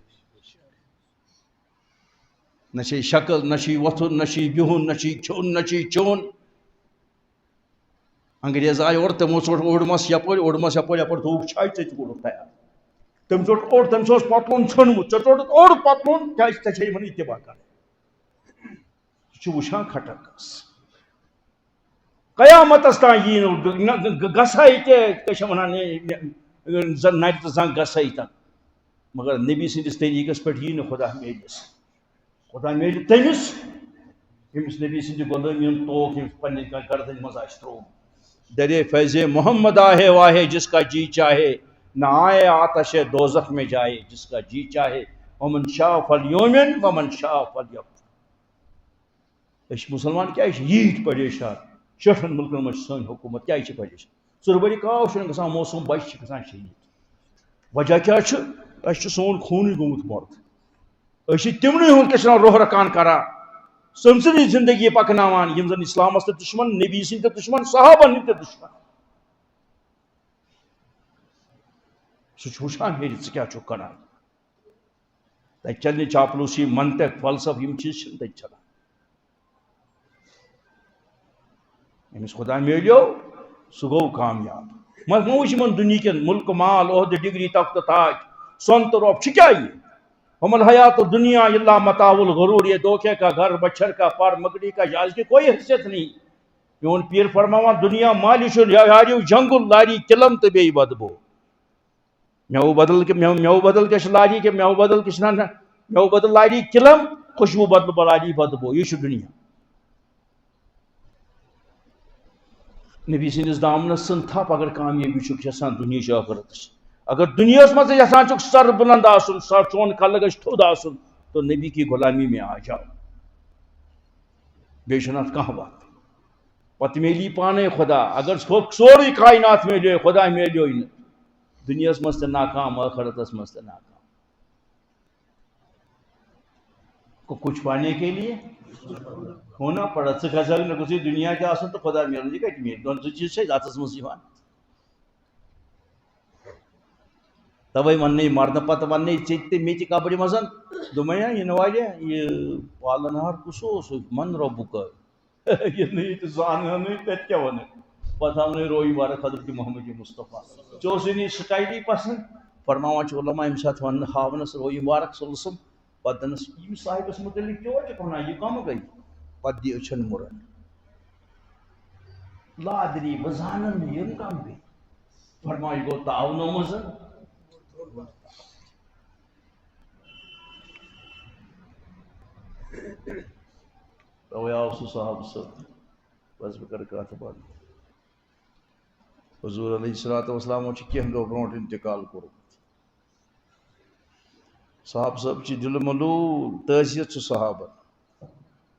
نہ چھے شکل نہ چھُے وۄتھُن نہ چھُے بِہُن نہ چھُے کھیوٚن نہ چھُے چیوٚن انگریز آے اورٕ تِمو ژوٚٹ اوٚڑمَس یپٲرۍ اوٚڑمَس یپٲرۍ یپٲرۍ تھوٚوُکھ چھاے ژٕ تہِ کوٚرُکھ تیار تٔمۍ ژوٚٹ اوٚڑ تٔمِس اوس پتلوٗن ژھیوٚنمُت ژےٚ ژوٚٹُتھ اوٚڑ پتلوٗن کیٛازِ ژےٚ چھے یِمن اتباع کرٕنۍ ژٕ چھُ وٕچھان کھٹکس قیامتس تام یی نہٕ گژھے تہِ کیٛاہ چھِ وَنان زن نرِ تہٕ زنٛگ گژھے تن مگر نبی سٕنٛدِس طریٖقس پٮ۪ٹھ یی نہٕ خۄدا میلِس خۄدا میلہِ تٔمِس ییٚمِس نبی سٕنٛدِ غۄلٲمی ہُنٛد توق ییٚمِس پننہِ گردنہِ منٛز آسہِ ترٛوومُت درے فیض محمد آہے واہے جس کا جی چاہے نہ آئے آتش دوزخ میں جائے جس کا جی چاہے ومن شاء فلیؤمن ومن شاء فلیکفر أسۍ چھِ مُسلمان کیٛازِ چھِ ییٖتۍ پریشان 6 مُلکن منٛز چھِ سٲنۍ حکوٗمت کیٛازِ چھِ پریشان ژُربٔرِ کاو چھُنہٕ گژھان موسوٗم بچہِ چھِ گژھان شہیٖد وجہ کیٛاہ چھُ اَسہِ چھُ سون خوٗنٕے گوٚمُت مۄرد أسۍ چھِ تِمنٕے ہُنٛد کیٛاہ چھِ وَنان روح رکان کران سٔمۍ سٕنٛزٕے زندگی پکناوان یِم زن اِسلامس تہِ دُشمن نبی سٕنٛدۍ تہِ دُشمن صحابن ہٕنٛدۍ تہِ دُشمن وچان میری ژٕ کیٛاہ چھُکھ کران تتہِ چلہِ چاپلوسی منطق فلسفہ یم چیز چھِنہٕ تتہِ چلان أمِس خدا میلیو سُہ گوٚو کامیاب مہ وٕچھ یِمن دُنہیٖکٮ۪ن مُلکہٕ مال عہدٕ ڈگری تختہٕ تاج سۄن تہٕ رۄب چھُ کیٛاہ یہِ ہم الحیات دنیا اللہ متاع الغرور یہ دھوکے کا گھر مچھر کا پر مکڑی کا جال کی کوئی حیثیت نہیں میون پیر فرماوان دنیا مالی چھُ یاریو جنگل لاری قلم تو بیٚیہِ بدبو میوٕ بدل کیٛاہ چھُ لاری کہِ میوٕ بدل کیٛاہ چھُ نہ میوٕ بدل لاری قلم خوشبو بدل لاری بدبو یہِ چھُ دُنیا نبی سٕنٛدِس دامنس ژھٕن تھپھ اگر کامیٲبی چھُکھ یژھان دُنہِچ ٲخرتٕچ اگر دنیاہس منٛز یژھان چھُکھ سر بلند آسُن چون کلہٕ گژھِ تھوٚد آسُن تو نبی کی غلامی میں آ جاؤ بیٚیہِ چھُنہٕ اتھ کانٛہہ وتھ پتہٕ میلی پانے خدا اگر سورُے کائنات میلیو خدا میلیو نہٕ دنیاہس منٛز تہِ ناکام ٲخرتس منٛز تہِ ناکام کچھ پانے کے لیے ہونا پڑا ژٕ گژھکھ نہٕ گوٚژھُے دُنیا تہِ آسُن تہٕ خدا میلُن یہِ کتہِ میلہِ دۄن زٕ چیٖز چھِ اتھس منٛز یِوان توے وننے مرنہٕ پتہٕ وننے ژےٚ تہِ مےٚ تہِ قبرِ منٛز دوٚپمَے یِنہٕ واجہ یہِ پالن ہار کُس اوس من رۄبُک ییٚلہِ نہٕ ییٚتہِ زانہٕ تتہِ کیٛاہ وَنہٕ پتہٕ ہاونٲے روی مبارک حضرت محمد مصطفیٰ ژےٚ اوسُے نہٕ یہِ سٹایلی پسنٛد فرماوان چھُ علما ییٚمہِ ساتہٕ وننہٕ ہاونس روی مبارک صلی اللہ علیہ وسلم پتہٕ دَپنس ییٚمِس صاحبس متعلق کیٛاہ چھُکھ ونان یہِ کم گٔے پتہٕ دی أچھن مُرن لادری بہٕ زانن نہٕ یِم کم گٔے فرماو یہِ گوٚو تعاونو منٛز توے آو سُہ صحابہٕ صٲب بس بہٕ کرٕ کتھ بنٛد حضوٗر علیہ الصلوٰتُ وسلامو چھُ کینٛہہ دۄہ برونٛٹھ انتقال کوٚرمُت صحابہٕ صٲب چھِ دِلہٕ ملوٗل تٲثیٖر چھُ صحابن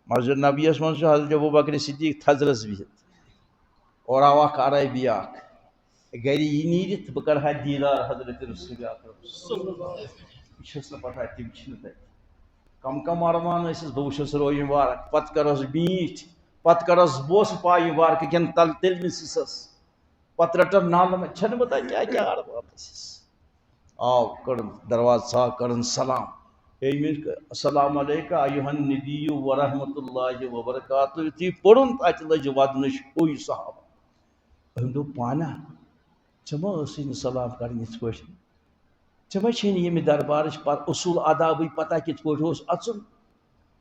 مسجد نبیَس منٛز چھُ حضرت ابوٗبکر صدیٖق تھزرس بِہِتھ اورٕ آو اکھ عرٲبی اکھ گرِ یہِ نیٖرِتھ بہٕ کرٕ ہا دیٖدار حضرت رسول اکرم یہِ چھُس نہٕ پتہ تِم چھِنہٕ تتہِ کم کم ارمان ٲسِس بہٕ وٕچھس روی مبارک پتہٕ کرس بیٖٹھ پتہٕ کرس بوسہٕ پایہِ مبارکہٕ کٮ۪ن تیٚلہِ نہٕ سِسس پتہٕ رٹن نالہٕ چھنہٕ بہٕ تتہِ کیٛاہ کیٛاہ ارمان ٲسِس آو کٔڑٕن دروازٕ ژاو کٔرٕن سلام ہے السلام علیکم ایُہا النبی ورحمۃ اللہ وبرکاتہ یُتھُے پوٚرُن تتہِ لٔج ودنٕچ ہوے صحابہ أمۍ دوٚپ پانا ژےٚ ما ٲسٕے نہٕ سلام کرٕنۍ یِتھ پٲٹھۍ ژےٚ ما چھے نہٕ ییٚمہِ دربارٕچ اصوٗل آدابٕے پتہ کِتھ پٲٹھۍ اوس اژُن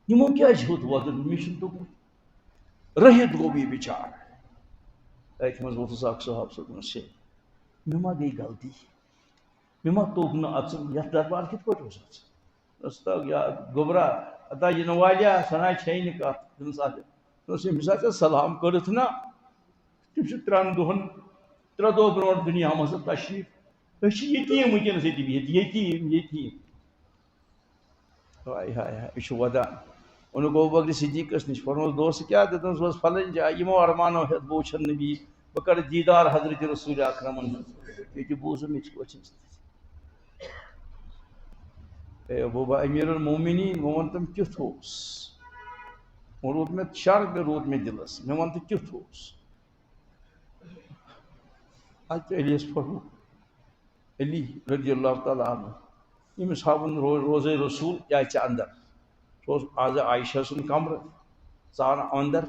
یِمو کیٛازِ ہیوٚت وۄدُن مےٚ چھُنہٕ دوٚپمُت رٔحِتھ گوٚو یہِ بِچار أتھۍ منٛز ووٚتھُس اکھ صحابہٕ صٲب دوٚپنس ہے مےٚ ما گٔے غلطی مےٚ ما توٚگ نہٕ اژُن یتھ دربار کِتھ پٲٹھۍ اوس اژُن دوٚپُس یا گوٚبرا اتا یِنہٕ واجہ سۄ نہ چھے نہٕ کتھ تٔمِس ییٚمہِ ساتہٕ ژےٚ سلام کٔرٕتھ نا تِم چھِ 3 دۄہن 3 دۄہ برونٛٹھ دُنیا منٛز تشریٖف أسۍ چھِ یتیٖم وٕنکیٚنس ییٚتہِ بِہِتھ یتیٖم ہاے ہاے ہاے یہِ چھُ ودان اوٚنُکھ ابوٗبکر صدیٖقس نِش فرمووُس دوست کیٛاہ دوٚپنس بہٕ اوسُس فلٲنۍ جایہِ یِمو ارمانو ہیٚتھ بہٕ وٕچھن نبی بہٕ کرٕ دیٖدار حضرت رسول اکرمن ہُنٛد ییٚتہِ بوٗزُم یِتھ پٲٹھۍ ہے ابوٗبا امیٖر المومنیٖن وۄنۍ وَن تِم کیُتھ اوس وۄنۍ روٗد مےٚ شر مےٚ روٗد مےٚ دِلس مےٚ وَن تہٕ کیُتھ اوس حضرت علی یس فرموو علی رضی اللہ تعالیٰ عنہ ییٚمِس ہاوُن روزے رسوٗل یہِ اژِ انٛدر سُہ اوس آز عایشہ سُنٛد کمرٕ ژاو انٛدر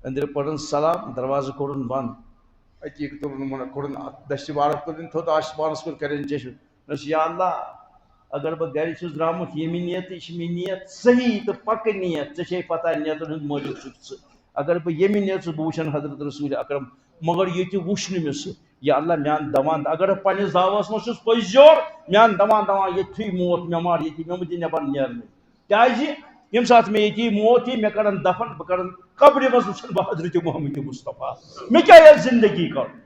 أنٛدرٕ پٔرٕن سلام دروازٕ کوٚرُن بنٛد عتیٖق تُلُن کوٚڑُن دستہِ مبارک تُلٕنۍ تھوٚد آسمانس کُن کرٮ۪ن چشم دوٚپنس یا اللہ اگر بہٕ گرِ چھُس درٛامُت ییٚمہِ نیتہٕ یہِ چھِ مےٚ نیت صحیح تہٕ پکہٕ نیت ژےٚ چھے پتہ نیتن ہُنٛد مٲلِک چھُکھ ژٕ اگر بہٕ ییٚمہِ نیت چھُس بہٕ وٕچھن حضرت رسول اکرم مگر ییٚتہِ وٕچھ نہٕ مےٚ سُہ یا اللہ میٛانہِ دوان اگر بہٕ پننِس دعوس منٛز چھُس پٔزۍ یور میٛانہِ دوان ییٚتھٕے موت مےٚ مار ییٚتی مےٚ مہٕ دِ نٮ۪بر نیرنہٕ کیٛازِ ییٚمہِ ساتہٕ مےٚ ییٚتی موت یی مےٚ کڑن دفن بہٕ کرن قبرِ منٛز وٕچھن بہٕ حضرت محمد مصطفیٰ مےٚ کیٛاہ آسہِ زندگی کرُن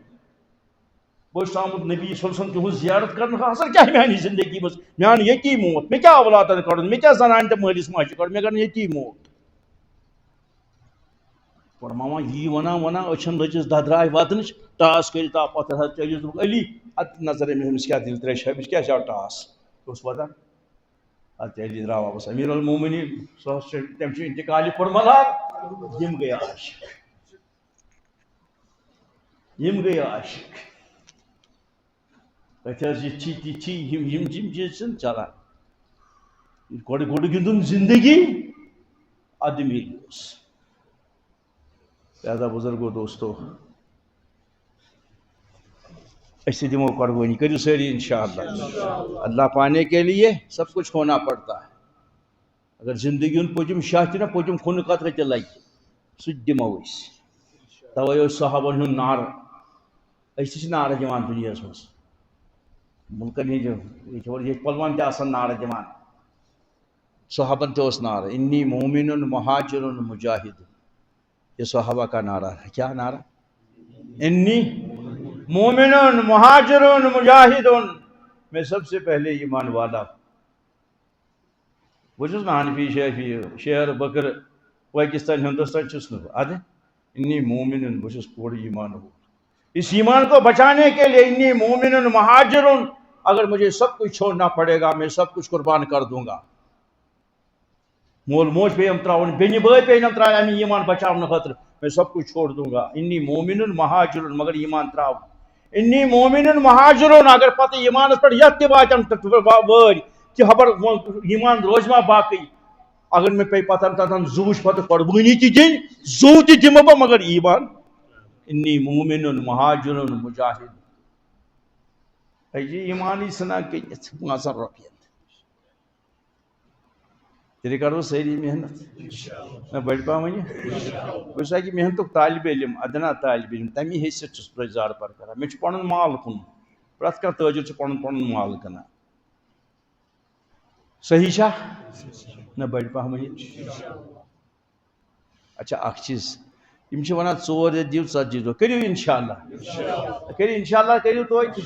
بہٕ چھُس آمُت نبی صلی اللہ علیہ وسلم تِہُنٛز زیارت کرنہٕ حاصل کیٛاہ میٛانہِ زندگی منٛز مےٚ اَن ییٚتی موت مےٚ کیٛاہ اولادن کڑُن مےٚ کیٛاہ زنانہِ تہٕ مٲلِس ماجہِ کڑُن مےٚ کرن ییٚتی موت فرماوان یی ونان أچھن لٔجِس ددراے ودنٕچ ٹاس کٔرِتھ آو پتہٕ حضرت علی دوٚپُکھ علی ادٕ نظر أمِس کیٛاہ دِل تریشا أمِس کیٛازِ آو ٹاس یہِ اوس ودان حضرت علی درٛاو واپس امیٖر المومنیٖن سُہ حظ چھُ تٔمۍ چھُ انتقالہِ کوٚر ملال یِم گٔے عاشق یہ چیز چلان گۄڈٕ گِنٛدُن زندگی عدمی لہذا بزرگو دوستو ایسے دمو قربانی کریو ساری انشاءاللہ اللہ پانے کے لیے سب کچھ ہونا پڑتا ہے اگر زندگی ان پوچم شاہ تہ نا پوچم کھن قطرہ تہ لگہ سہ دمو توے صحابن ہند نار اس نار دِوان دنیا مز ملکن ہند پلوان تہ آسان نار دِوان صحابن تہ نار انی مومن مہاجر مجاہد یہ صحابہ کا نعرہ ہے کیا نعرہ انی مومن مہاجر مجاہد میں سب سے پہلے ایمان والا بہت نا حنفی شافی شہر بکر پاکستان ہندوستان چھس نا ادے انی مومن بہت پورے ایمان ہو اس ایمان کو بچانے کے لیے انی مومن مہاجر اگر مجھے سب کچھ چھوڑنا پڑے گا میں سب کچھ قربان کر دوں گا مول موج پیم تراؤن بین بھائی پیم ترا امی ایمان بچاؤن خاطر میں سب کچھ چھوڑ دوں گا انی مومن مہاجر مگر ایمان تراؤ انی مومن مہاجر اگر پتہ ایمان پر یت تہ واتن وٲرۍ کہ خبر ایمان روز ما باقی اگر میں پے پتہ تتن زوش پتہ قربانی تہ دن زو تہ دمہ بہ مگر ایمان انی مومن مہاجر مجاہد یہ ایمانی سنا کہ 500 رۄپیہِ تیلے کرو ساری محنت بڑ پا ون بس اکہ محنت طالب علم ادنا طالب علم تمی حیثیت چھس بہٕ زار پر کران مے پن مال کن پرٛٮ۪تھ کانٛہہ تٲجر پن مال کٕنان صحیح چھا نہ بڑ پا ون اچھا اکھ چیز یم چھِ ونان 4 رٮ۪تھ دِیِو 40 دۄہ کٔرِو انشاءاللہ کٔرِو انشاءاللہ کٔرِو توتہِ